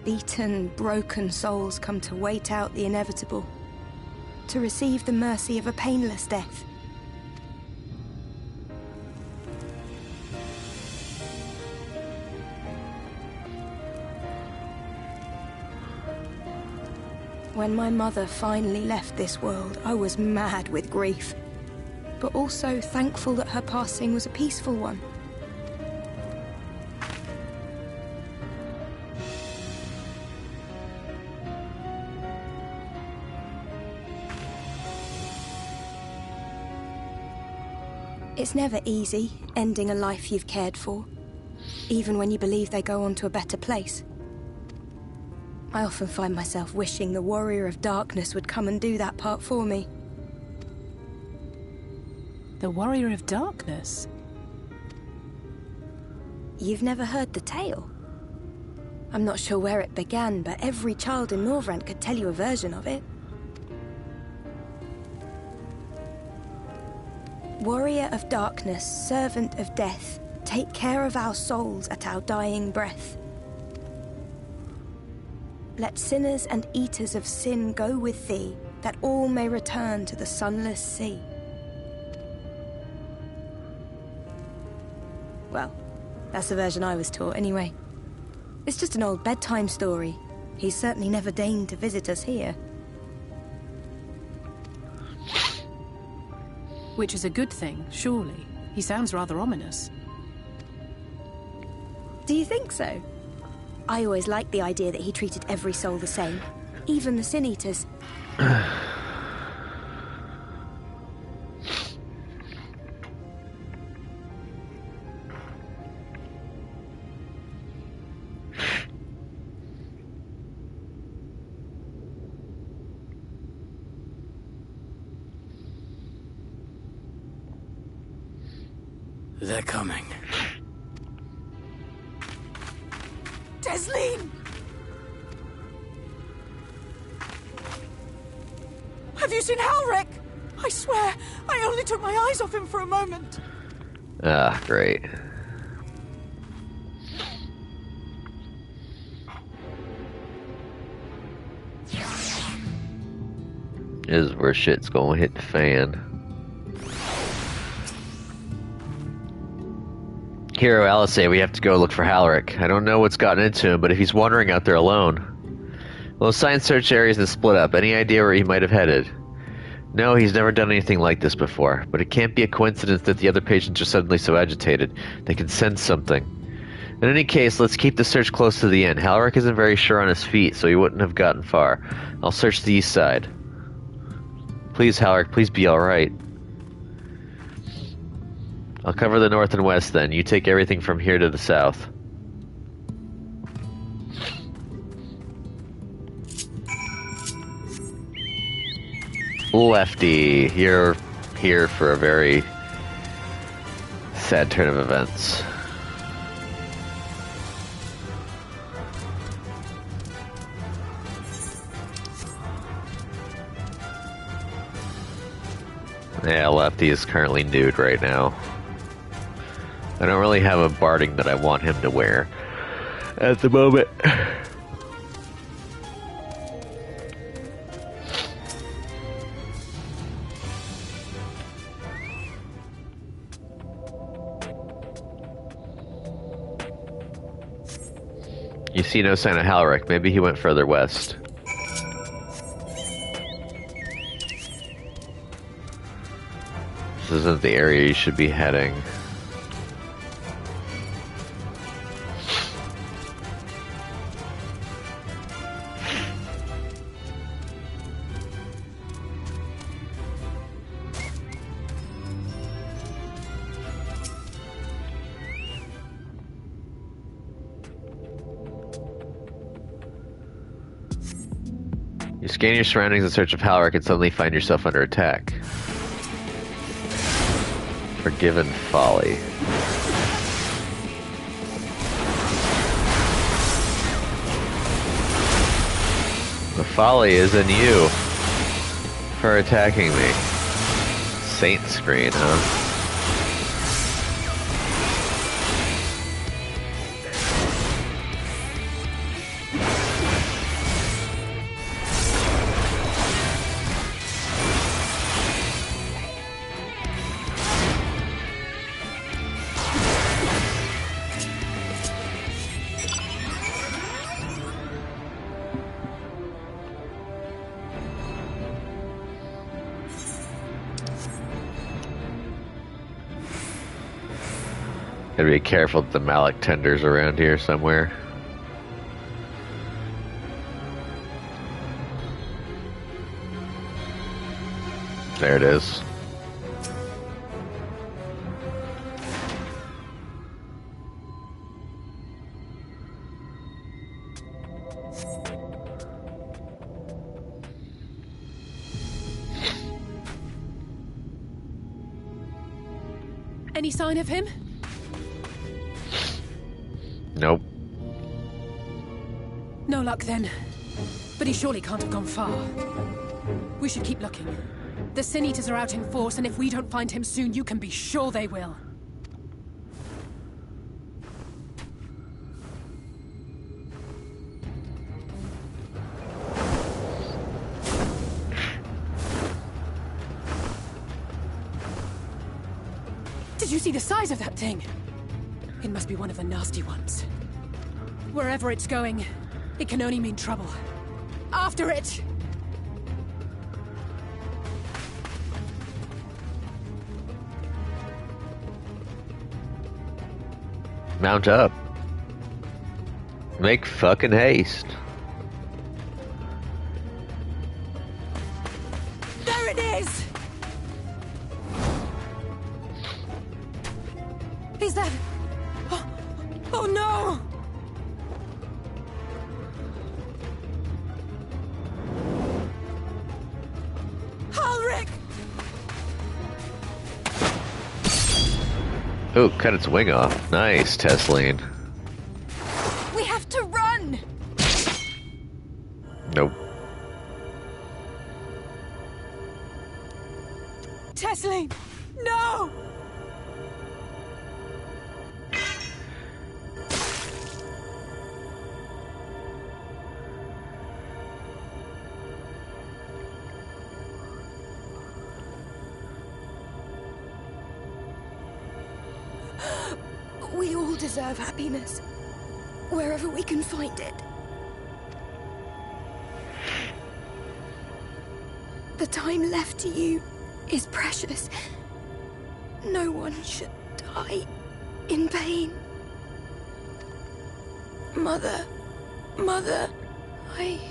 Beaten, broken souls come to wait out the inevitable, to receive the mercy of a painless death. When my mother finally left this world, I was mad with grief, but also thankful that her passing was a peaceful one. It's never easy, ending a life you've cared for, even when you believe they go on to a better place. I often find myself wishing the Warrior of Darkness would come and do that part for me. The Warrior of Darkness? You've never heard the tale? I'm not sure where it began, but every child in Norvrent could tell you a version of it. Warrior of Darkness, servant of death, take care of our souls at our dying breath. Let sinners and eaters of sin go with thee, that all may return to the sunless sea. Well, that's the version I was taught anyway. It's just an old bedtime story. He's certainly never deigned to visit us here. Which is a good thing, surely. He sounds rather ominous. Do you think so? I always liked the idea that he treated every soul the same, even the Sin Eaters. They're coming. Desleen! Have you seen Halric? I swear, I only took my eyes off him for a moment. Ah, great. This is where shit's gonna hit the fan. Hero Alice say we have to go look for Halric. I don't know what's gotten into him, but if he's wandering out there alone. Well, science search areas have split up. Any idea where he might have headed? No, he's never done anything like this before, but it can't be a coincidence that the other patients are suddenly so agitated. They can sense something. In any case, let's keep the search close to the end. Halric isn't very sure on his feet, so he wouldn't have gotten far. I'll search the east side. Please, Halric, please be alright. I'll cover the north and west then. You take everything from here to the south. Lefty, you're here for a very sad turn of events. Yeah, Lefty is currently nude right now. I don't really have a barding that I want him to wear at the moment. You see no sign of Halric. Maybe he went further west. This isn't the area you should be heading. You scan your surroundings in search of Halric and suddenly find yourself under attack. Forgiven folly. The folly is in you for attacking me. Saint screen, huh? Gotta be careful that the Malik tender's around here somewhere. There it is. Any sign of him? Nope. No luck then. But he surely can't have gone far. We should keep looking. The Sin Eaters are out in force, and if we don't find him soon, you can be sure they will. Did you see the size of that thing? It must be one of the nasty ones. Wherever it's going, it can only mean trouble. After it! Mount up. Make fucking haste. There it is! Is that... Oh no! Ulrich! Ooh, cut its wing off. Nice, Tesline. We have to run! Nope. Tesline! No! We all deserve happiness, wherever we can find it. The time left to you is precious. No one should die in pain. Mother, I...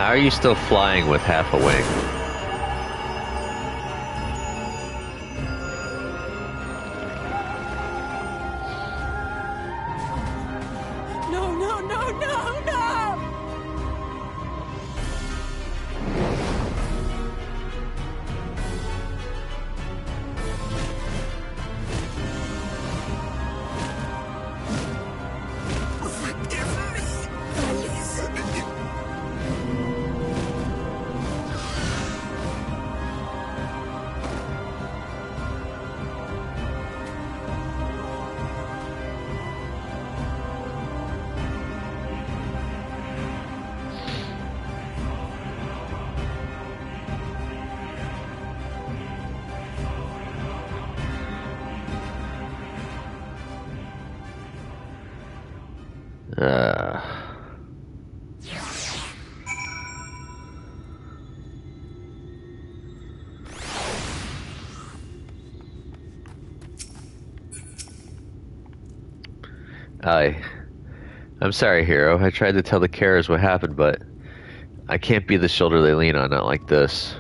How are you still flying with half a wing? No, no, no, no, no! I'm sorry, hero. I tried to tell the carers what happened, but I can't be the shoulder they lean on, not like this.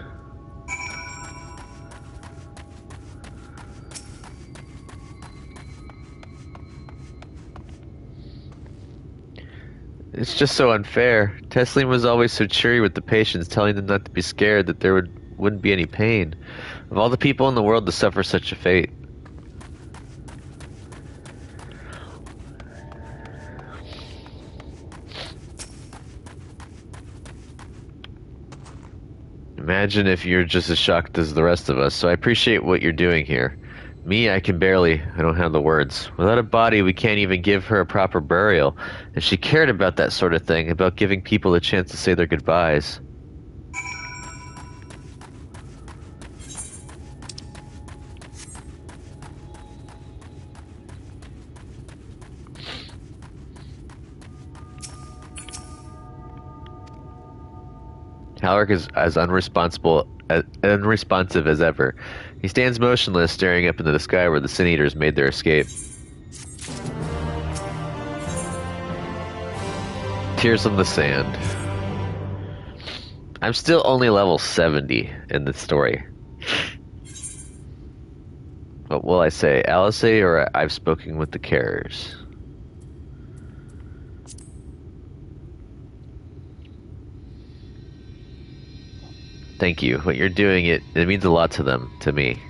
It's just so unfair. Tesline was always so cheery with the patients, telling them not to be scared, that there wouldn't be any pain. Of all the people in the world to suffer such a fate. Imagine if you're just as shocked as the rest of us, so I appreciate what you're doing here. Me, I don't have the words. Without a body, we can't even give her a proper burial. If she cared about that sort of thing, about giving people a chance to say their goodbyes. Halric is as unresponsive as ever. He stands motionless, staring up into the sky where the Sin Eaters made their escape. Tears on the sand. I'm still only level 70 in the story. What will I say? Alice or I've spoken with the carriers? Thank you. What you're doing, it means a lot to them, to me.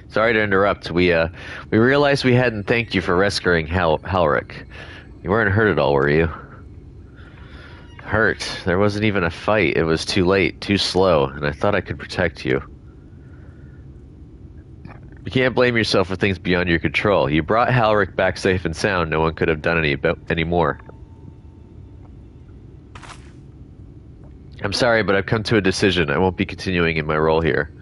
Sorry to interrupt. We realized we hadn't thanked you for rescuing Halric. You weren't hurt at all, were you? Hurt? There wasn't even a fight. It was too late, too slow, and I thought I could protect you. You can't blame yourself for things beyond your control. You brought Halric back safe and sound. No one could have done any more. I'm sorry, but I've come to a decision. I won't be continuing in my role here.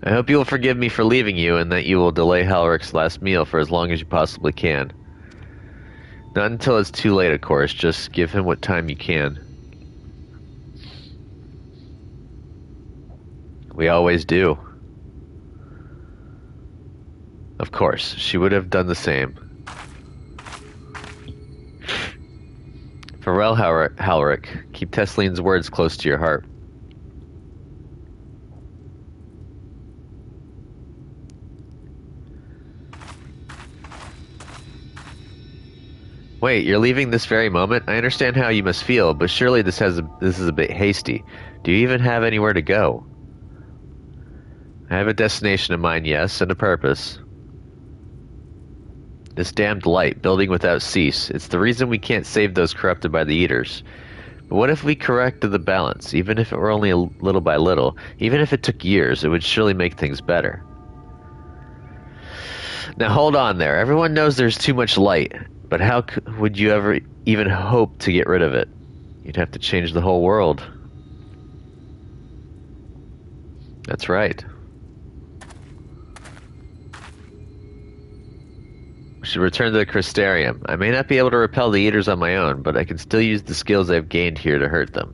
I hope you will forgive me for leaving you and that you will delay Halric's last meal for as long as you possibly can. Not until it's too late, of course. Just give him what time you can. We always do. Of course, she would have done the same. Farewell, Halric. Keep Tessline's words close to your heart. Wait, you're leaving this very moment? I understand how you must feel, but surely this is a bit hasty. Do you even have anywhere to go? I have a destination in mind, yes, and a purpose. This damned light, building without cease. It's the reason we can't save those corrupted by the Eaters. But what if we corrected the balance, even if it were only a little by little? Even if it took years, it would surely make things better. Now hold on there. Everyone knows there's too much light. But how would you ever even hope to get rid of it? You'd have to change the whole world. That's right. We should return to the Crystarium. I may not be able to repel the Eaters on my own, but I can still use the skills I've gained here to hurt them.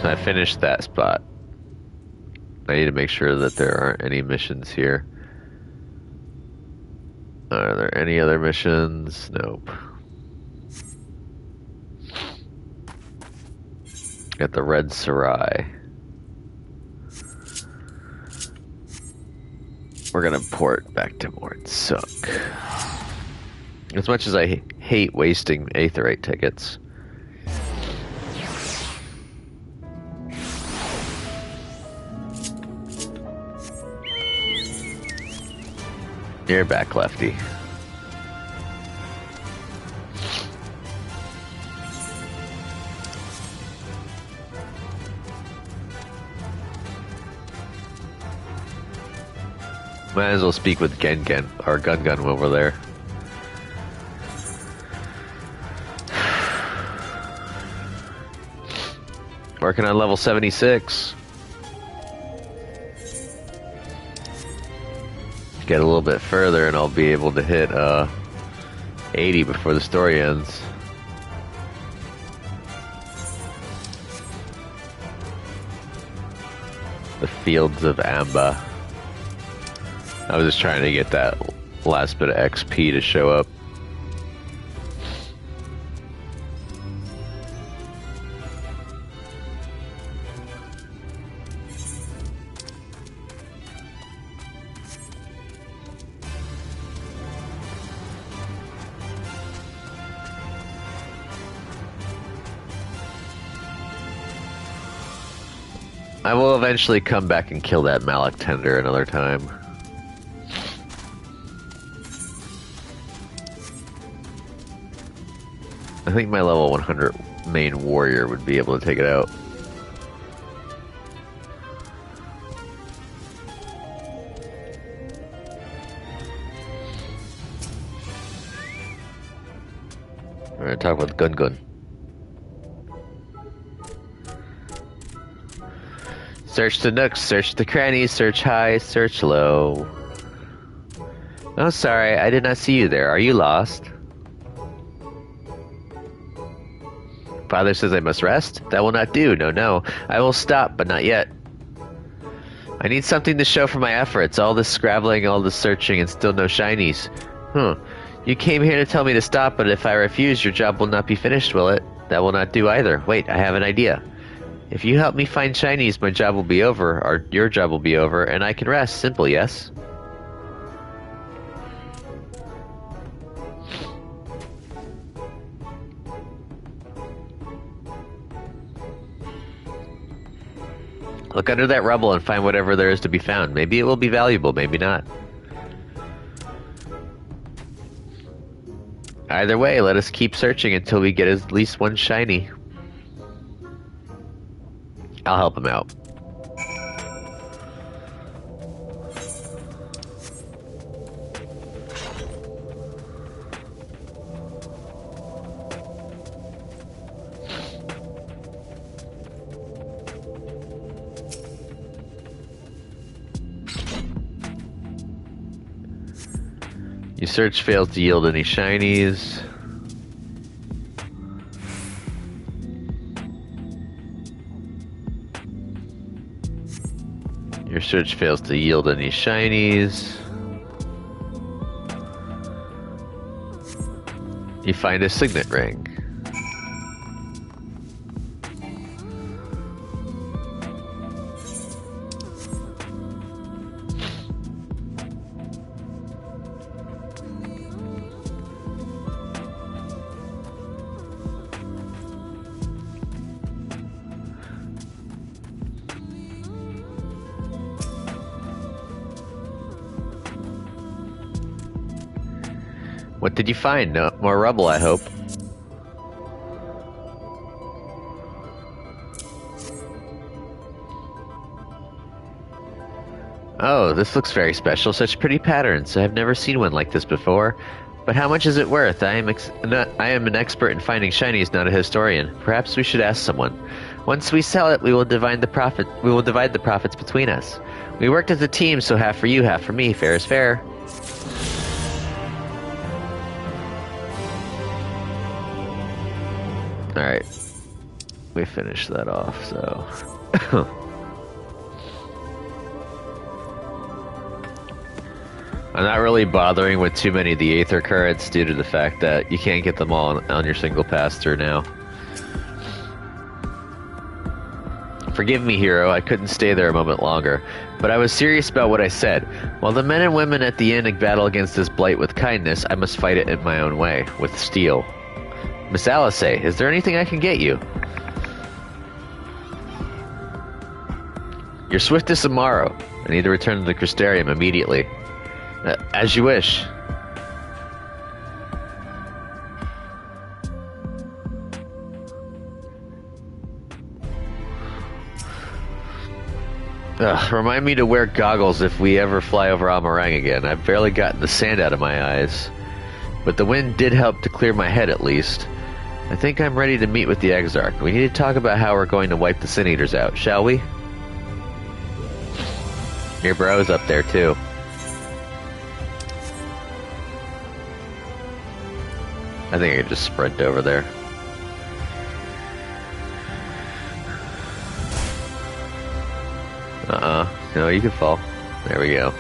I finished that spot. I need to make sure that there aren't any missions here. Are there any other missions? Nope. Got the Red Sarai. We're gonna port back to Mortsuk. As much as I hate wasting Aetheryte tickets. You're back, Lefty. Might as well speak with Gen or Gun over there. Working on level 76. Get a little bit further and I'll be able to hit 80 before the story ends. The Fields of Amba. I was just trying to get that last bit of XP to show up. I will eventually come back and kill that Malak Tender another time. I think my level 100 main warrior would be able to take it out. gonna talk about Gun Gun. Search the nooks, search the crannies, search high, search low. Oh, sorry, I did not see you there. Are you lost? Father says I must rest? That will not do. No, no. I will stop, but not yet. I need something to show for my efforts. All this scrabbling, all this searching, and still no shinies. You came here to tell me to stop, but if I refuse, your job will not be finished, will it? That will not do either. Wait, I have an idea. If you help me find shinies, my job will be over, or your job will be over, and I can rest. Simple, yes? Look under that rubble and find whatever there is to be found. Maybe it will be valuable, maybe not. Either way, let us keep searching until we get at least one shiny. I'll help him out. Your search fails to yield any shinies. Your search fails to yield any shinies. You find a signet ring. What did you find? No more rubble, I hope. Oh, this looks very special. Such pretty patterns. I have never seen one like this before. But how much is it worth? I am an expert in finding shinies, not a historian. Perhaps we should ask someone. Once we sell it, we will divide the profits between us. We worked as a team, so half for you, half for me. Fair is fair. Alright. We finished that off, so... I'm not really bothering with too many of the Aether currents due to the fact that you can't get them all on your single pass through now. Forgive me, hero, I couldn't stay there a moment longer, but I was serious about what I said. While the men and women at the inn battle against this blight with kindness, I must fight it in my own way, with steel. Miss Alice, is there anything I can get you? Your swiftest tomorrow. I need to return to the Crystarium immediately. As you wish. Remind me to wear goggles if we ever fly over Almarang again. I've barely gotten the sand out of my eyes. But the wind did help to clear my head at least. I think I'm ready to meet with the Exarch. We need to talk about how we're going to wipe the Sin Eaters out, shall we? Your bro's up there too. I think I could just sprint over there. No, you can fall. There we go.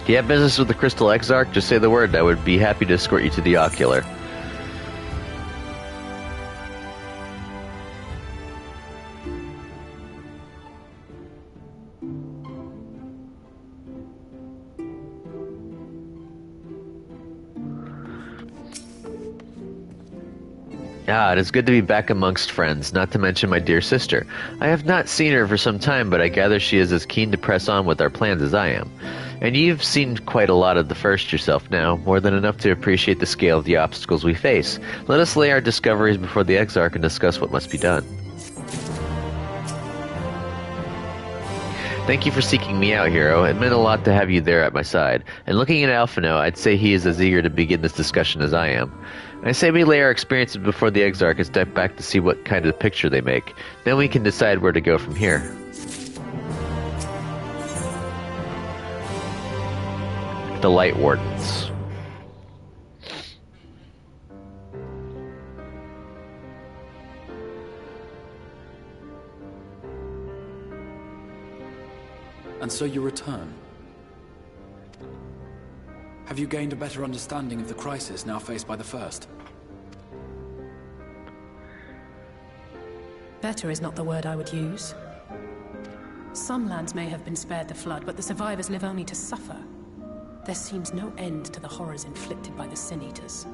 Do you have business with the Crystal Exarch? Just say the word. I would be happy to escort you to the Ocular. Ah, it is good to be back amongst friends, not to mention my dear sister. I have not seen her for some time, but I gather she is as keen to press on with our plans as I am. And you've seen quite a lot of the first yourself now, more than enough to appreciate the scale of the obstacles we face. Let us lay our discoveries before the Exarch and discuss what must be done. Thank you for seeking me out, hero. It meant a lot to have you there at my side. And looking at Alphino, I'd say he is as eager to begin this discussion as I am. I say we lay our experiences before the Exarch and step back to see what kind of picture they make. Then we can decide where to go from here. The Light Wardens. And so you return. Have you gained a better understanding of the crisis now faced by the First? Better is not the word I would use. Some lands may have been spared the flood, but the survivors live only to suffer. There seems no end to the horrors inflicted by the Sin Eaters.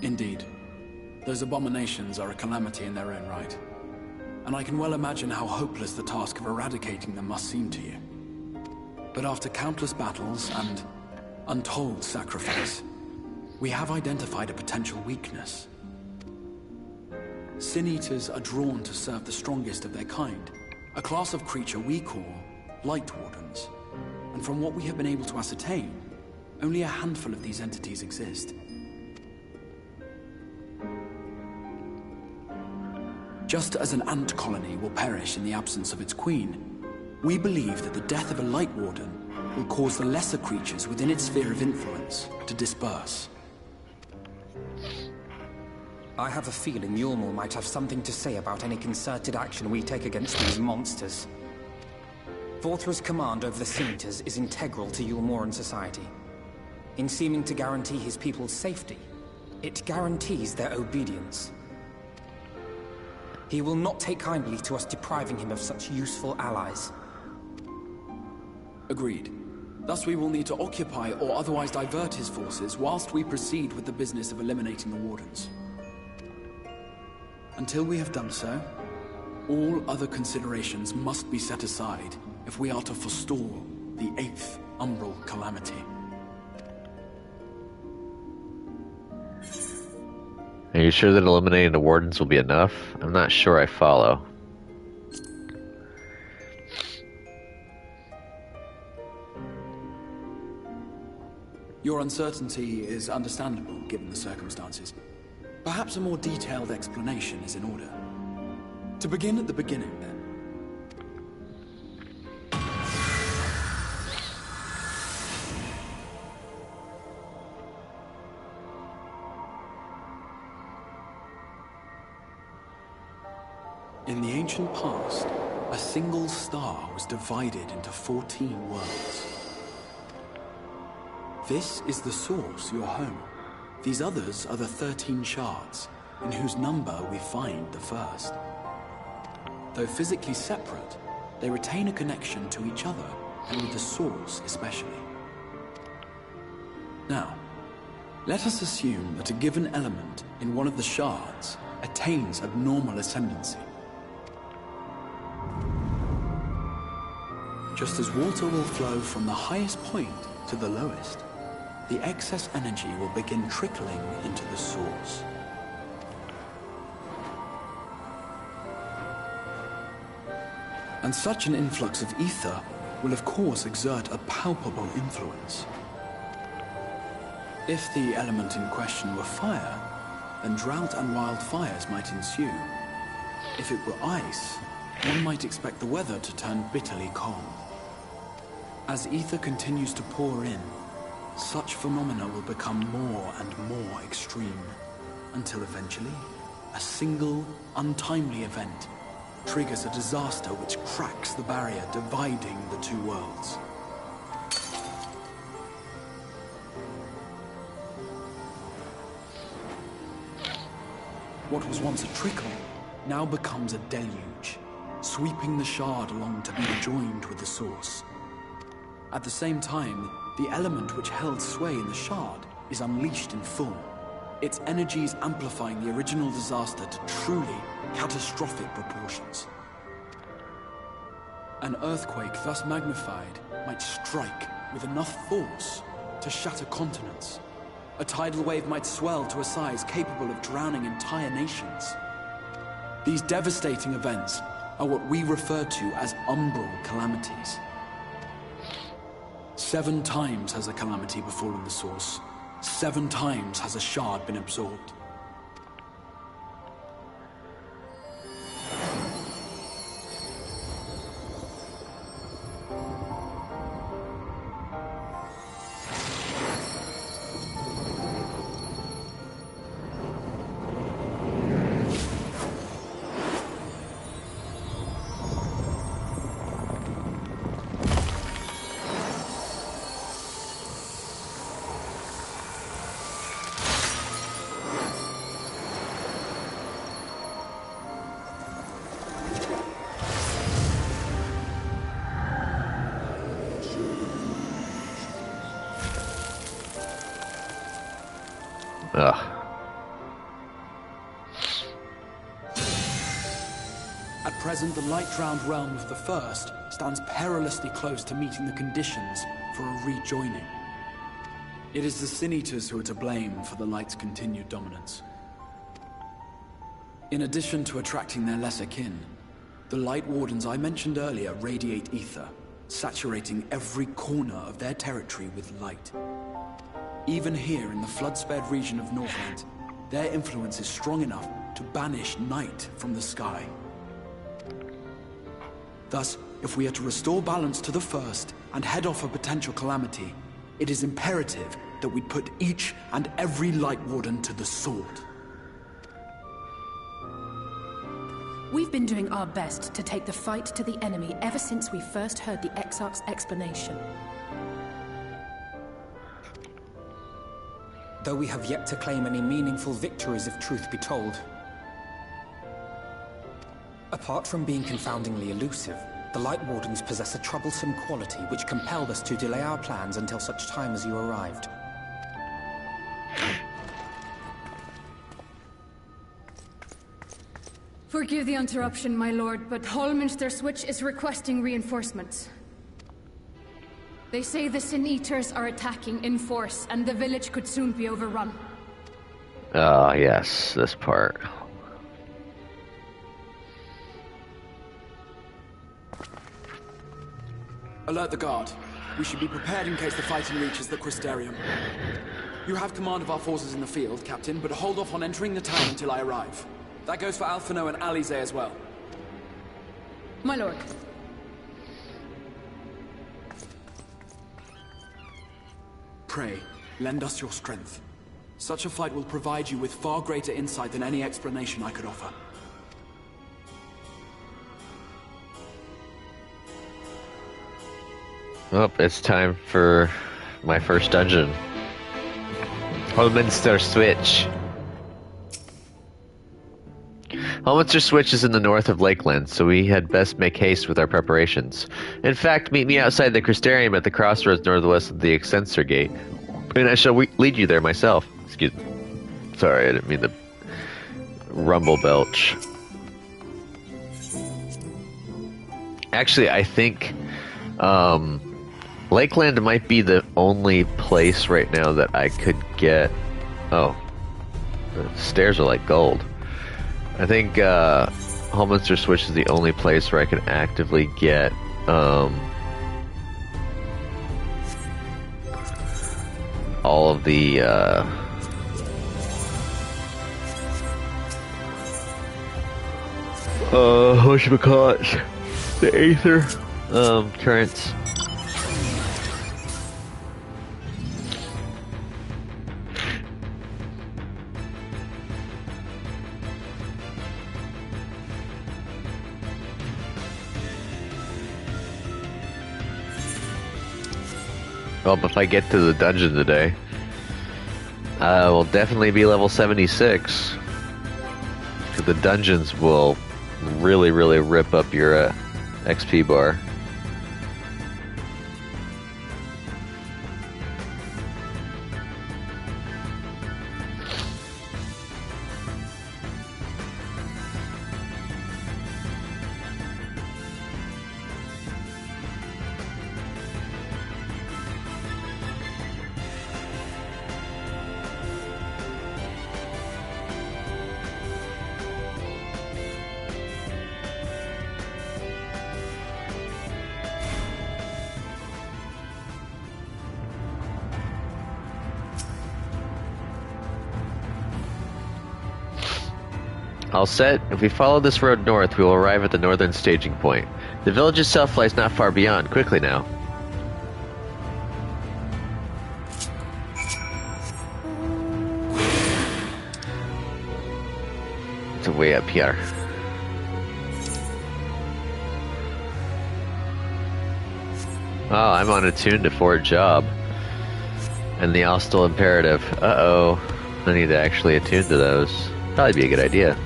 Indeed. Those abominations are a calamity in their own right. And I can well imagine how hopeless the task of eradicating them must seem to you. But after countless battles and untold sacrifice, we have identified a potential weakness. Sin Eaters are drawn to serve the strongest of their kind, a class of creature we call Light Wardens. And from what we have been able to ascertain, only a handful of these entities exist. Just as an ant colony will perish in the absence of its queen, we believe that the death of a Light Warden will cause the lesser creatures within its sphere of influence to disperse. I have a feeling Yulmul might have something to say about any concerted action we take against these monsters. Vorthra's command over the Sin Eaters is integral to Yulmoran society. In seeming to guarantee his people's safety, it guarantees their obedience. He will not take kindly to us depriving him of such useful allies. Agreed. Thus we will need to occupy or otherwise divert his forces whilst we proceed with the business of eliminating the Wardens. Until we have done so, all other considerations must be set aside if we are to forestall the 8th Umbral Calamity. Are you sure that eliminating the Wardens will be enough? I'm not sure I follow. Your uncertainty is understandable given the circumstances. Perhaps a more detailed explanation is in order. To begin at the beginning, then. In the ancient past, a single star was divided into 14 worlds. This is the source, your home. These others are the 13 shards, in whose number we find the first. Though physically separate, they retain a connection to each other, and with the source especially. Now, let us assume that a given element in one of the shards attains abnormal ascendancy. Just as water will flow from the highest point to the lowest, the excess energy will begin trickling into the source. And such an influx of ether will of course exert a palpable influence. If the element in question were fire, then drought and wildfires might ensue. If it were ice, one might expect the weather to turn bitterly cold. As ether continues to pour in, such phenomena will become more and more extreme, until eventually, a single, untimely event triggers a disaster which cracks the barrier dividing the two worlds. What was once a trickle now becomes a deluge, sweeping the shard along to be joined with the source. At the same time, the element which held sway in the shard is unleashed in full, its energies amplifying the original disaster to truly catastrophic proportions. An earthquake thus magnified might strike with enough force to shatter continents. A tidal wave might swell to a size capable of drowning entire nations. These devastating events are what we refer to as umbral calamities. 7 times has a calamity befallen the source. 7 times has a shard been absorbed. Ugh. At present, the light-drowned realm of the First stands perilously close to meeting the conditions for a rejoining. It is the Sin Eaters who are to blame for the light's continued dominance. In addition to attracting their lesser kin, the Light Wardens I mentioned earlier radiate ether, saturating every corner of their territory with light. Even here in the flood-spared region of Northland, their influence is strong enough to banish night from the sky. Thus, if we are to restore balance to the First and head off a potential calamity, it is imperative that we put each and every Light Warden to the sword. We've been doing our best to take the fight to the enemy ever since we first heard the Exarch's explanation. Though we have yet to claim any meaningful victories if truth be told. Apart from being confoundingly elusive, the Light Wardens possess a troublesome quality which compelled us to delay our plans until such time as you arrived. Forgive the interruption, my lord, but Hallminster Switch is requesting reinforcements. They say the Sin Eaters are attacking in force, and the village could soon be overrun. Ah, yes, this part. Alert the guard. We should be prepared in case the fighting reaches the Crystarium. You have command of our forces in the field, Captain, but hold off on entering the town until I arrive. That goes for Alphino and Alize as well. My lord. Pray, lend us your strength. Such a fight will provide you with far greater insight than any explanation I could offer. Oh, it's time for my first dungeon. Hallminster Switch. Hallminster Switch is in the north of Lakeland, so we had best make haste with our preparations. In fact, meet me outside the Crystarium at the crossroads northwest of the Exensor Gate, and I shall lead you there myself. Excuse me. Sorry, I didn't mean to rumble belch. Actually, I think Lakeland might be the only place right now that I could get... Oh. The stairs are like gold. I think Hallminster Switch is the only place where I can actively get all of the whatchamacallit, the Aether currents. Well, if I get to the dungeon today, I will definitely be level 76. Because the dungeons will really, really rip up your XP bar. All set? If we follow this road north, we will arrive at the northern staging point. The village itself lies not far beyond. Quickly now. It's way up here. Oh, I'm on a tune to for a job. And the Austal Imperative. Uh-oh. I need to actually attune to those. Probably be a good idea.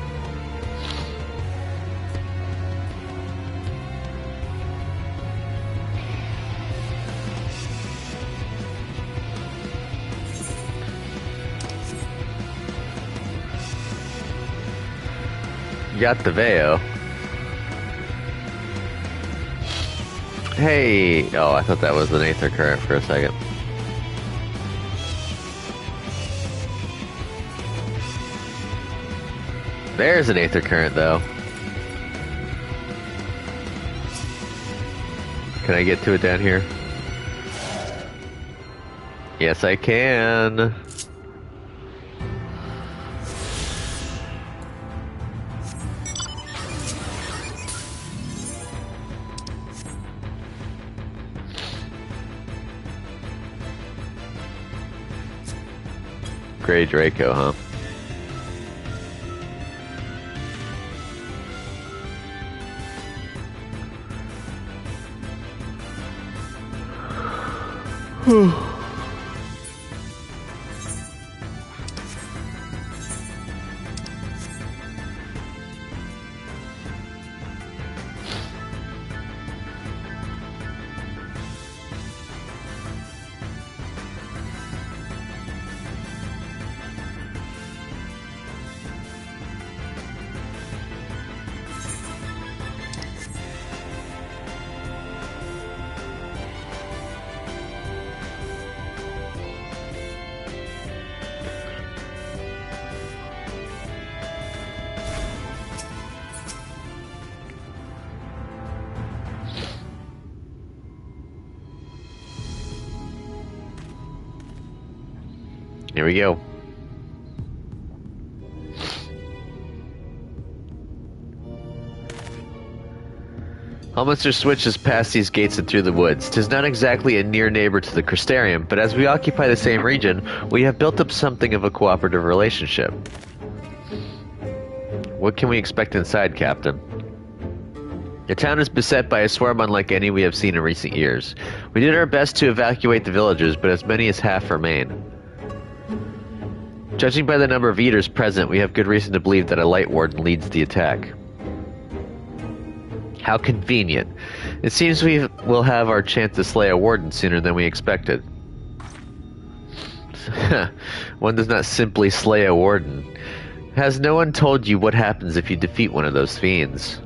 You got the Veo. Hey! Oh, I thought that was an Aether Current for a second. There's an Aether Current, though. Can I get to it down here? Yes, I can. Grey Draco, huh? Here we go. Mr. Switch has passed these gates and through the woods. 'Tis not exactly a near neighbor to the Crystarium, but as we occupy the same region, we have built up something of a cooperative relationship. What can we expect inside, Captain? The town is beset by a swarm unlike any we have seen in recent years. We did our best to evacuate the villagers, but as many as half remain. Judging by the number of eaters present, we have good reason to believe that a Light Warden leads the attack. How convenient. It seems we will have our chance to slay a warden sooner than we expected. One does not simply slay a warden. Has no one told you what happens if you defeat one of those fiends?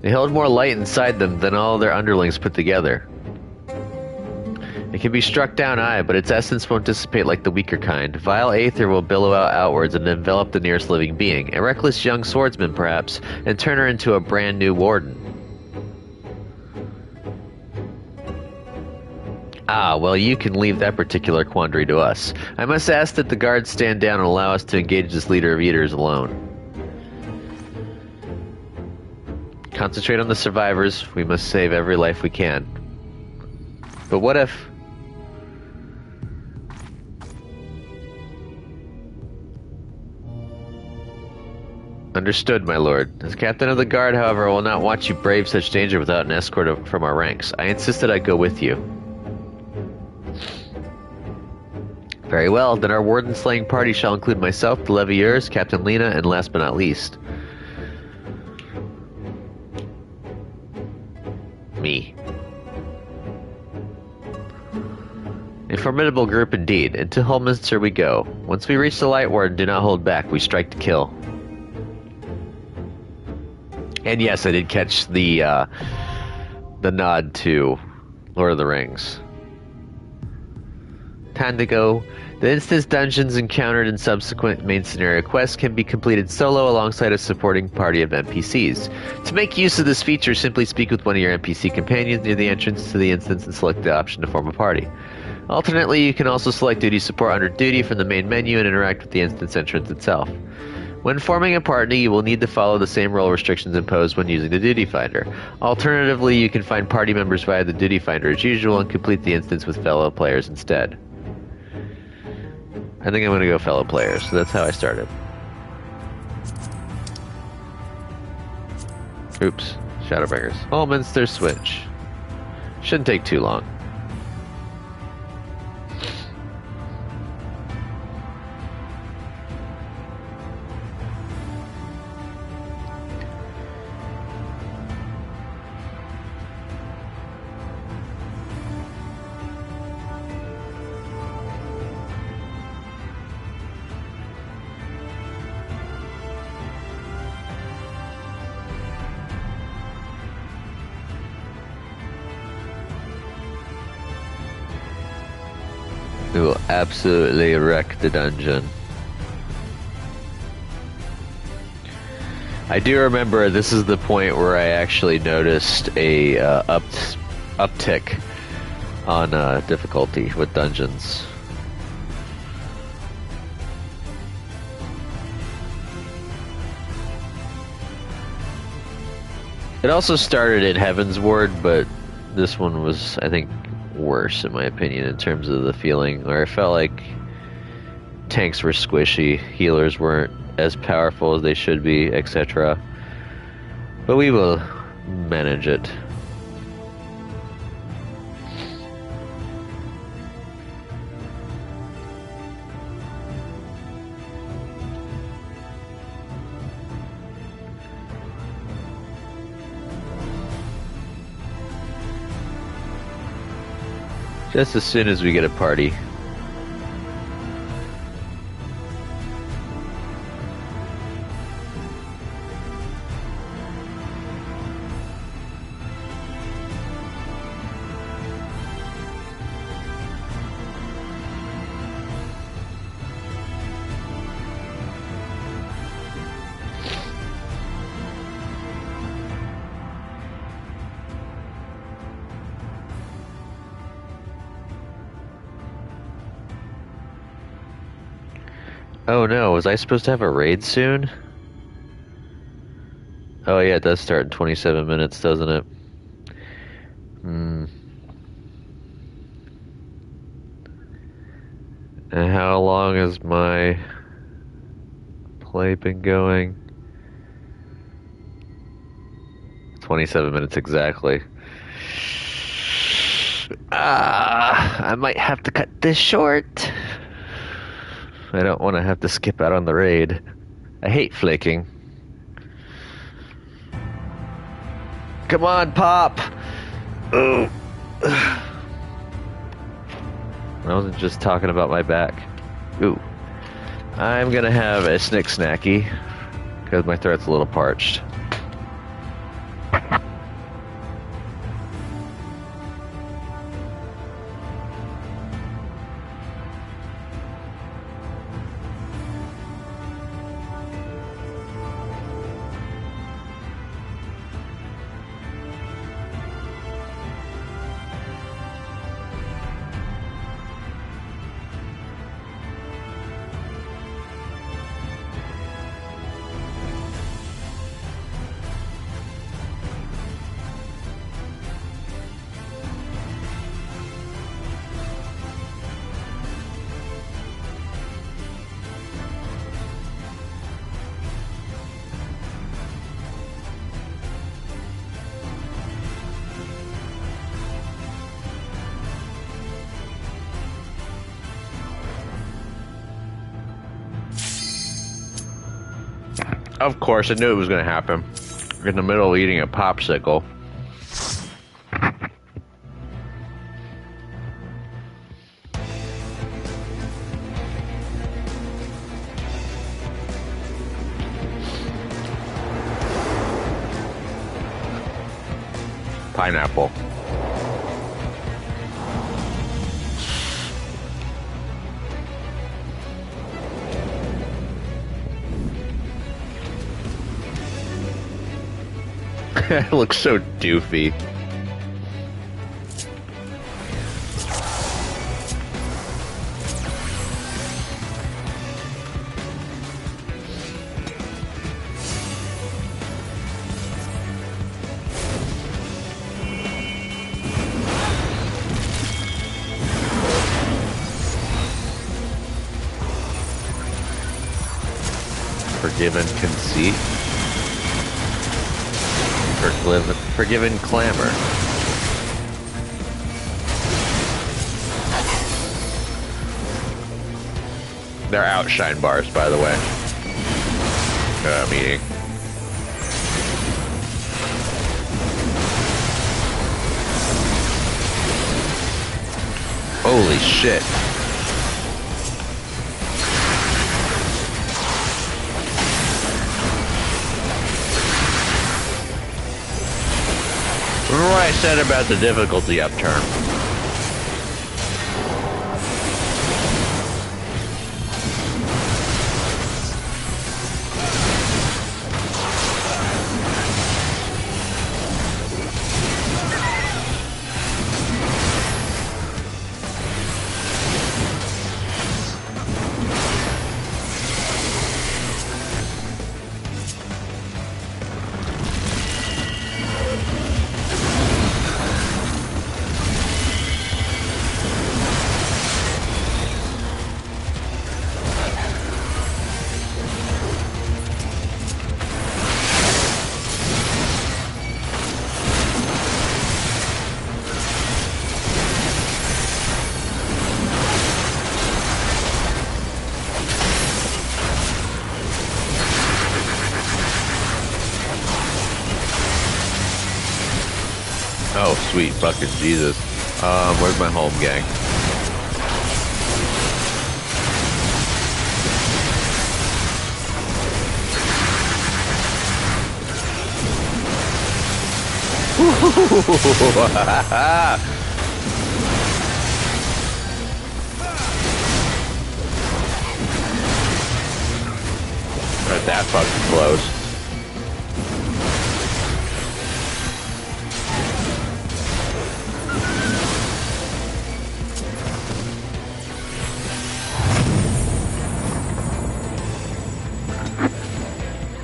They held more light inside them than all their underlings put together. It can be struck down, aye, but its essence won't dissipate like the weaker kind. Vile aether will billow out outwards and envelop the nearest living being, a reckless young swordsman perhaps, and turn her into a brand new warden. Ah, well, you can leave that particular quandary to us. I must ask that the guards stand down and allow us to engage this leader of eaters alone. Concentrate on the survivors. We must save every life we can. But what if... Understood, my lord. As captain of the guard, however, I will not watch you brave such danger without an escort from our ranks. I insisted I go with you. Very well, then our warden-slaying party shall include myself, the Levieurs, Captain Lena, and last but not least... me. A formidable group indeed. Into Holminster we go. Once we reach the Light Warden, do not hold back. We strike to kill. And yes, I did catch the nod to Lord of the Rings. Time to go. The instance dungeons encountered in subsequent main scenario quests can be completed solo alongside a supporting party of NPCs. To make use of this feature, simply speak with one of your NPC companions near the entrance to the instance and select the option to form a party. Alternately, you can also select duty support under duty from the main menu and interact with the instance entrance itself. When forming a party, you will need to follow the same role restrictions imposed when using the Duty Finder. Alternatively, you can find party members via the Duty Finder as usual and complete the instance with fellow players instead. I think I'm going to go fellow players, so that's how I started. Oops. Shadowbringers. Allminster switch. Shouldn't take too long. We will absolutely wreck the dungeon. I do remember this is the point where I actually noticed a uptick on difficulty with dungeons. It also started in Heaven's Ward, but this one was, I think, worse in my opinion in terms of the feeling, where I felt like tanks were squishy, healers weren't as powerful as they should be, etc. But we will manage it. Just as soon as we get a party. Oh no, was I supposed to have a raid soon? Oh yeah, it does start in 27 minutes, doesn't it? And how long has my play been going? 27 minutes exactly. I might have to cut this short. I don't want to have to skip out on the raid. I hate flaking. Come on, Pop! Ooh. I wasn't just talking about my back. Ooh. I'm gonna have a Snick Snacky, because my throat's a little parched. Of course, I knew it was going to happen. In the middle of eating a popsicle. Pineapple. It looks so doofy. Forgiven conceit. Forgiven clamor. They're outshine bars, by the way. I'm eating. Holy shit. Remember what I said about the difficulty upturn? Oh, sweet fucking Jesus. Where's my home gang? Right, that fucking close.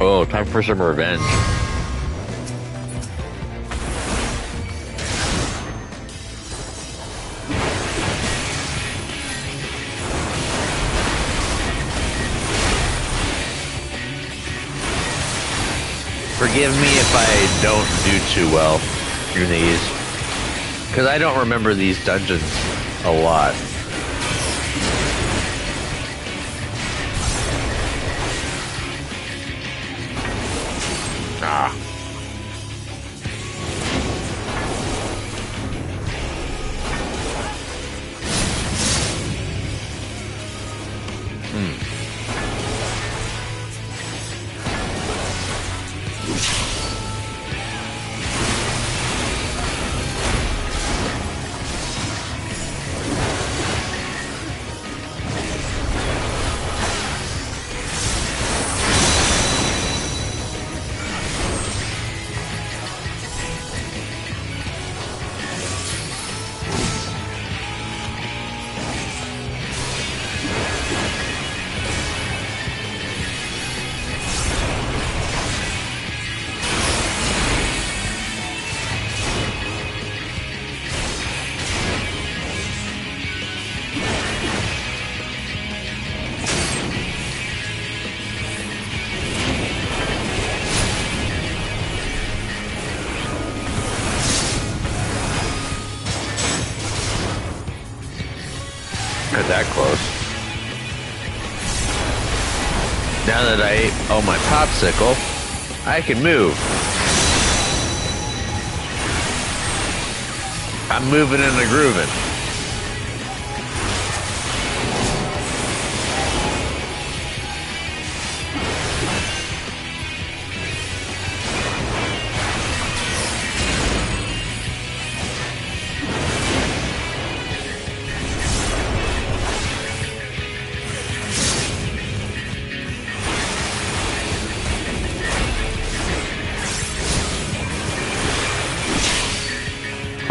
Oh, time for some revenge. Forgive me if I don't do too well through these, because I don't remember these dungeons a lot. Ah. Not that close. Now that I ate my popsicle, I can move. I'm moving and grooving.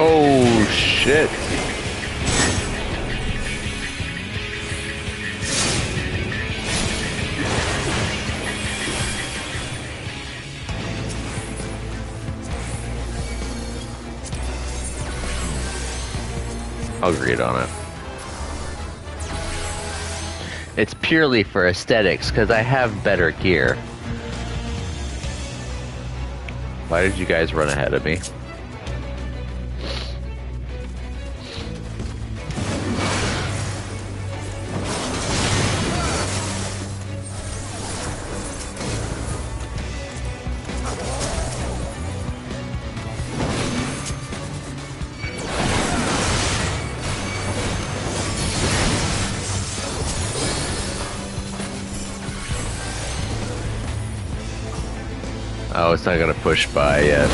Oh shit. I'll agree on it. It's purely for aesthetics because I have better gear. Why did you guys run ahead of me? Oh, it's not gonna push by yet.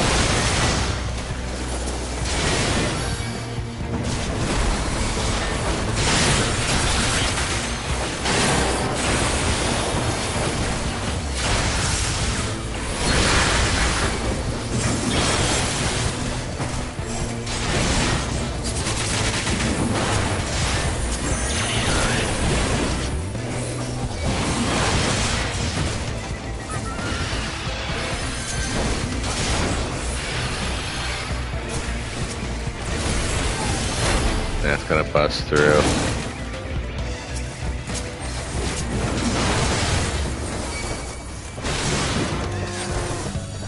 That's gonna bust through.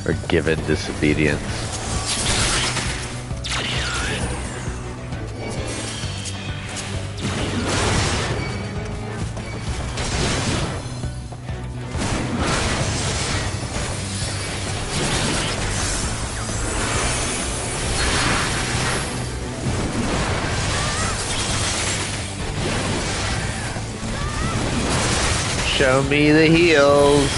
Or given disobedience. Show me the heels.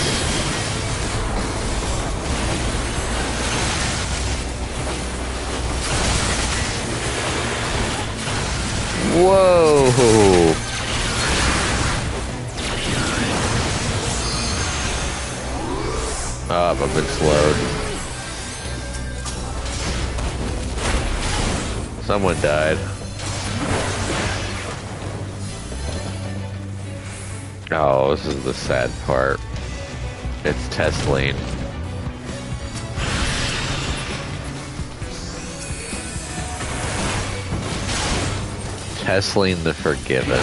Whoa. Oh, I've been slowed. Someone died. Oh, this is the sad part. It's Tesline. Tesline the Forgiven.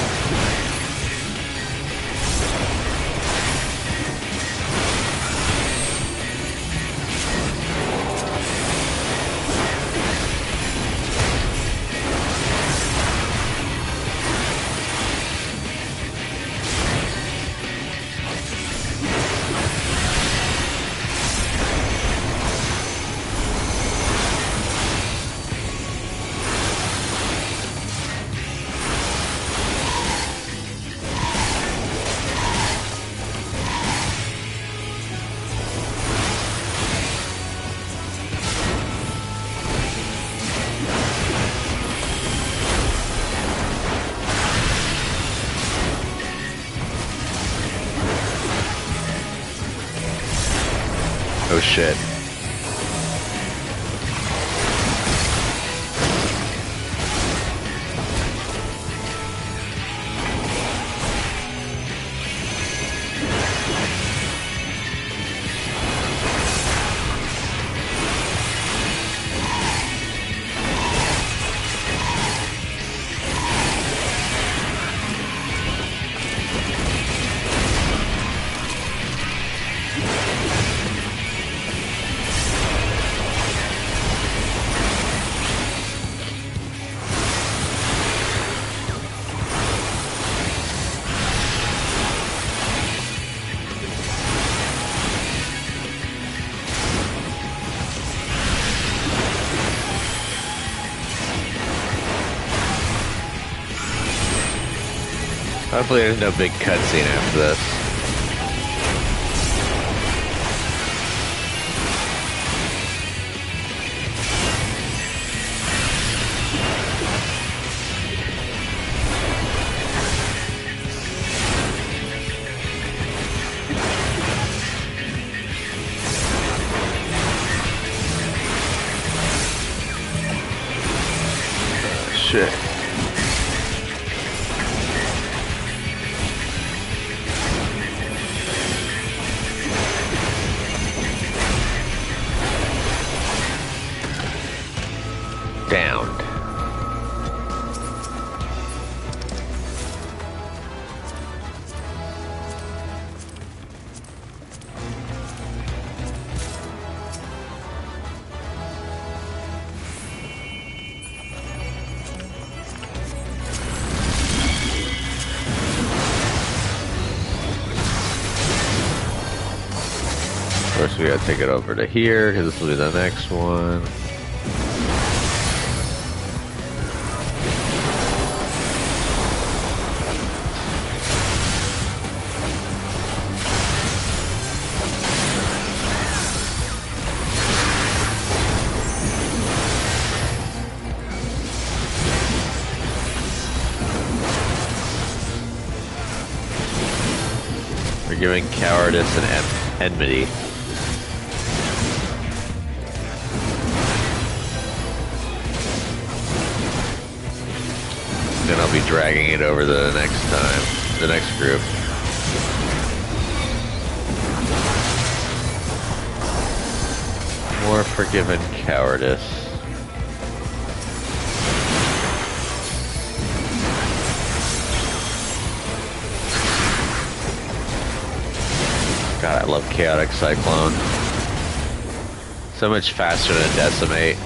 Oh shit. Hopefully there's no big cutscene after this. Shit. Downed. So we gotta take it over to here, because this will be the next one. We're giving cowardice and enmity. Then I'll be dragging it over the next time, the next group. More forgiven cowardice. God, I love Chaotic Cyclone. So much faster than Decimate.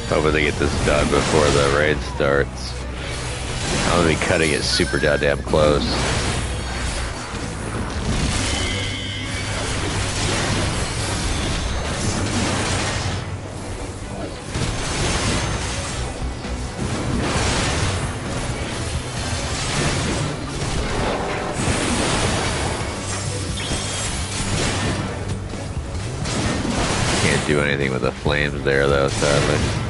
Hoping to get this done before the raid starts. I'm gonna be cutting it super goddamn close. Can't do anything with the flames there though, sadly.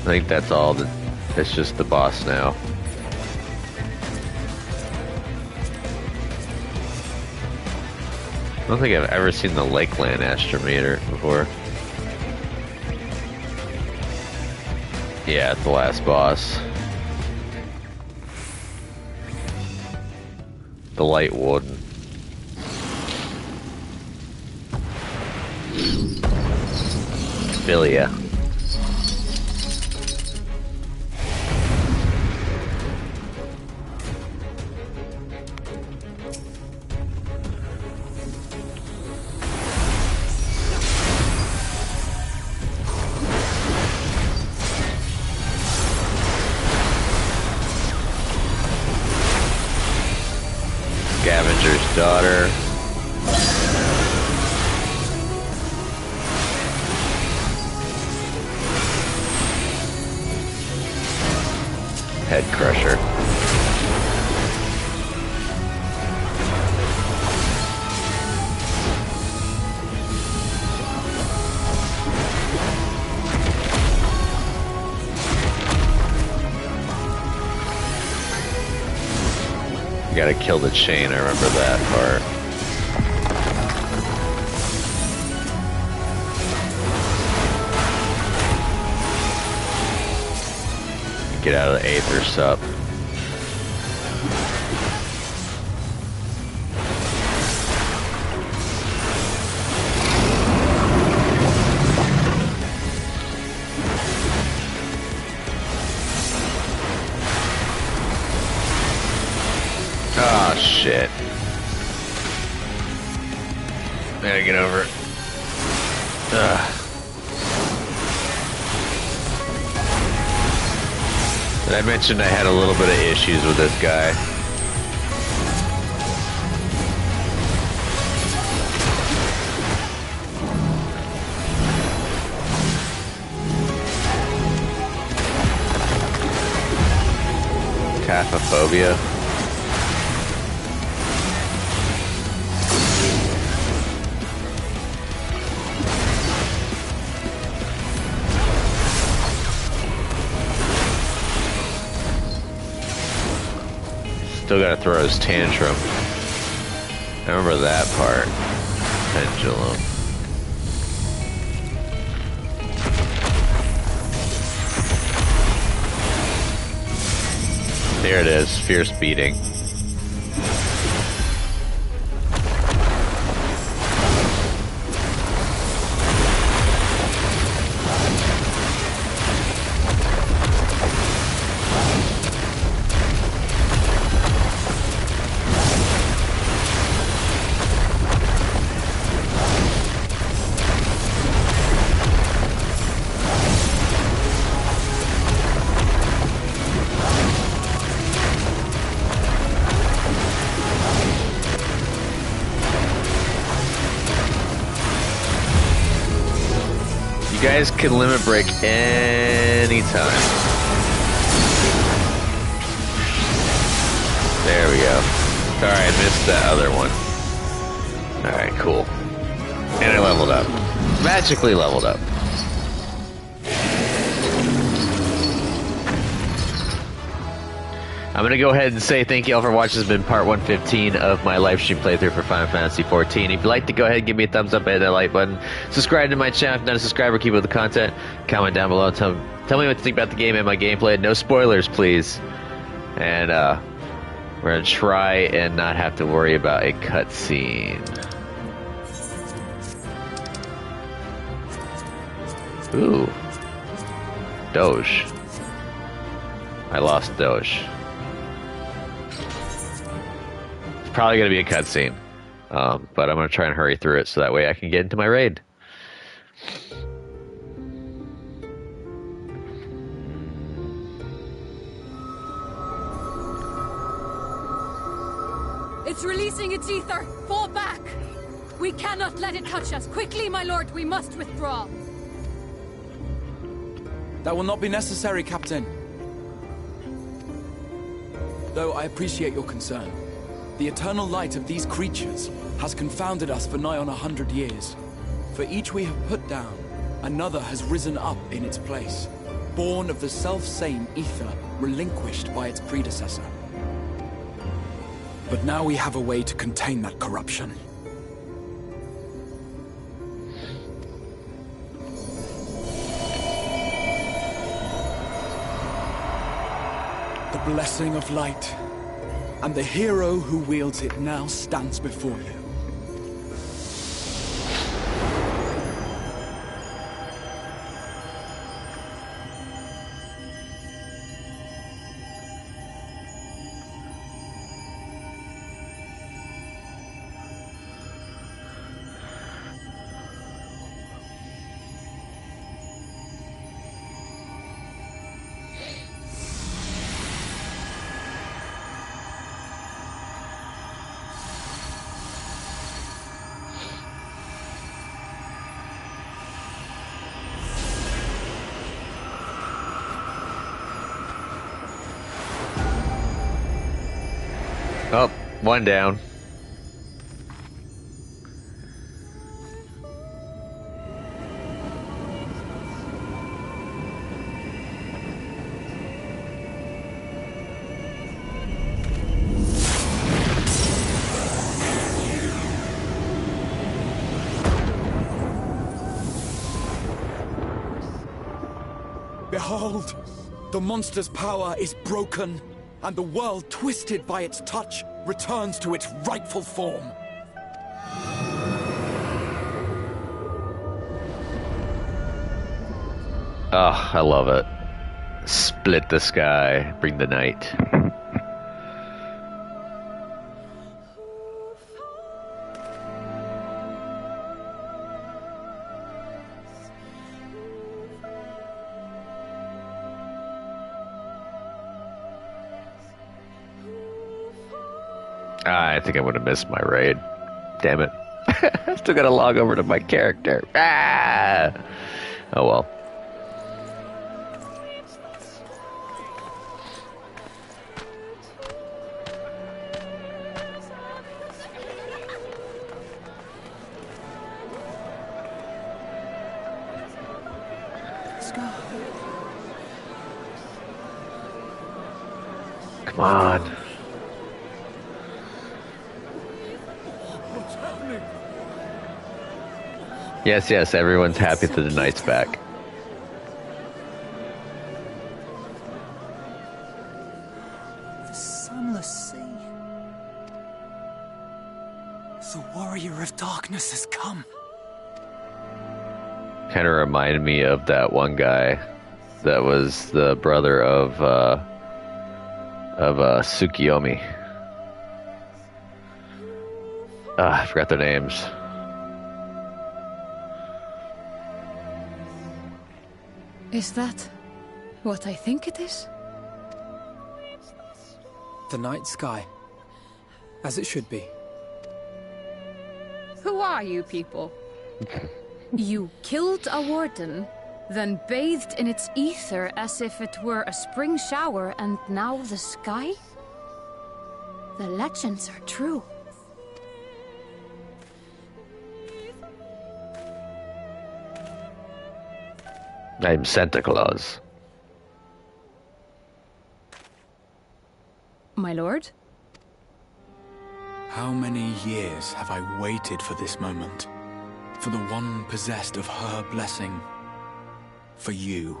I think that's all. It's just the boss now. I don't think I've ever seen the Lakeland Astrometer before. Yeah, it's the last boss. The Light Warden. Philia. Scavenger's daughter. Head Crusher. You gotta kill the chain, I remember that part. Get out of the Aether Sup. Oh shit. I gotta get over it. Ugh. Did I mention I had a little bit of issues with this guy? Graphophobia. Still gotta throw his tantrum. I remember that part. Pendulum. There it is, fierce beating. You guys can limit break anytime. There we go. Sorry, I missed that other one. Alright, cool. And I leveled up. Magically leveled up. I'm gonna go ahead and say thank you all for watching. This has been part 115 of my live stream playthrough for Final Fantasy XIV. If you'd like to go ahead and give me a thumbs up, hit that like button. Subscribe to my channel if you're not a subscriber, keep up with the content. Comment down below, tell me what you think about the game and my gameplay. No spoilers, please. And we're gonna try and not have to worry about a cutscene. Ooh. Doge. I lost Doge. It's probably going to be a cutscene, but I'm going to try and hurry through it so that way I can get into my raid. It's releasing its ether! Fall back! We cannot let it touch us! Quickly, my lord, we must withdraw! That will not be necessary, Captain. Though I appreciate your concern. The eternal light of these creatures has confounded us for nigh on 100 years. For each we have put down, another has risen up in its place, born of the self-same ether relinquished by its predecessor. But now we have a way to contain that corruption. The blessing of light, and the hero who wields it now stands before you. Oh, one down. Behold, the monster's power is broken, and the world, twisted by its touch, returns to its rightful form. Oh, I love it. Split the sky, bring the night. I think I'm gonna miss my raid. Damn it. I still gotta log over to my character. Ah! Oh well. sky. Come on. What's happening? Yes, yes, everyone's happy that the knight's back. The sunless sea. The warrior of darkness has come. Kind of reminded me of that one guy that was the brother of Tsukiyomi. I forgot their names. Is that what I think it is? The night sky. As it should be. Who are you people? You killed a warden, then bathed in its ether as if it were a spring shower, and now the sky? The legends are true. I'm Santa Claus. My lord? How many years have I waited for this moment? For the one possessed of her blessing. For you.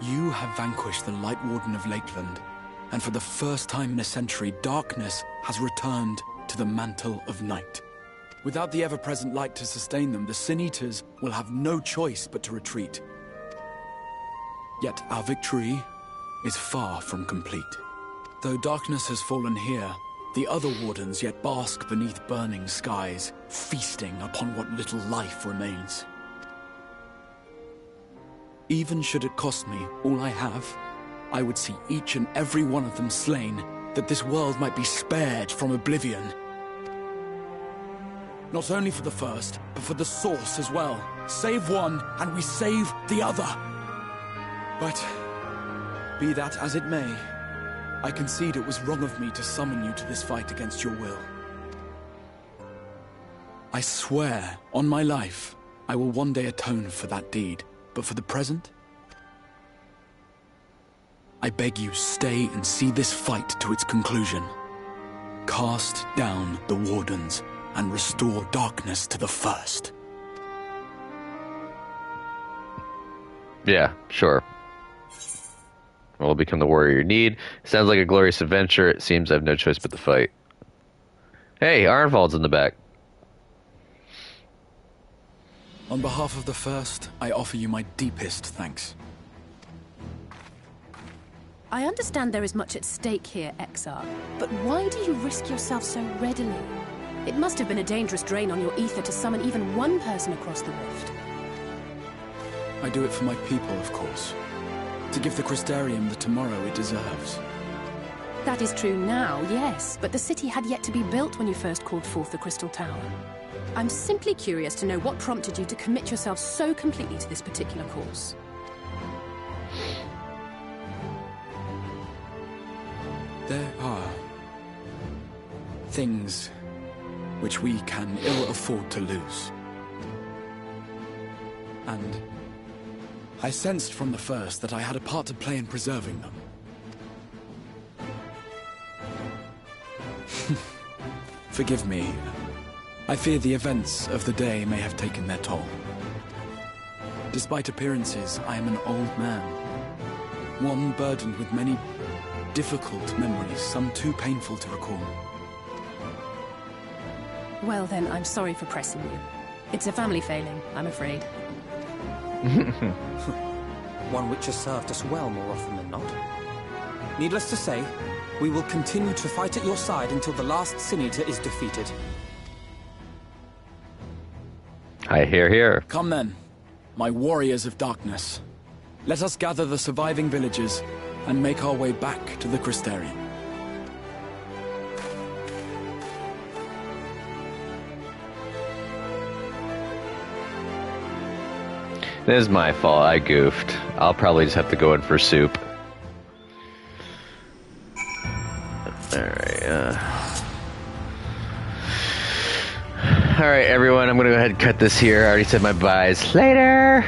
You have vanquished the Light Warden of Lakeland, and for the first time in a century, darkness has returned to the mantle of night. Without the ever-present light to sustain them, the Sin Eaters will have no choice but to retreat. Yet our victory is far from complete. Though darkness has fallen here, the other wardens yet bask beneath burning skies, feasting upon what little life remains. Even should it cost me all I have, I would see each and every one of them slain, that this world might be spared from oblivion. Not only for the first, but for the source as well. Save one, and we save the other. But, be that as it may, I concede it was wrong of me to summon you to this fight against your will. I swear, on my life, I will one day atone for that deed. But for the present, I beg you stay and see this fight to its conclusion. Cast down the wardens and restore darkness to the first. Yeah, sure. Will become the warrior you need. Sounds like a glorious adventure. It seems I have no choice but to fight. Hey, Arnvald's in the back. On behalf of the first, I offer you my deepest thanks. I understand there is much at stake here, XR, but why do you risk yourself so readily? It must have been a dangerous drain on your ether to summon even one person across the rift. I do it for my people, of course. To give the Crystarium the tomorrow it deserves. That is true now, yes, but the city had yet to be built when you first called forth the Crystal Tower. I'm simply curious to know what prompted you to commit yourself so completely to this particular cause. There are things which we can ill afford to lose. And I sensed from the first that I had a part to play in preserving them. Forgive me. I fear the events of the day may have taken their toll. Despite appearances, I am an old man. One burdened with many difficult memories, some too painful to recall. Well then, I'm sorry for pressing you. It's a family failing, I'm afraid. One which has served us well more often than not. Needless to say, we will continue to fight at your side until the last Sin Eater is defeated. I hear. Come then, my warriors of darkness. Let us gather the surviving villagers and make our way back to the Crystarium. This is my fault. I goofed. I'll probably just have to go in for soup. Alright, Alright, everyone, I'm gonna go ahead and cut this here. I already said my byes. Later!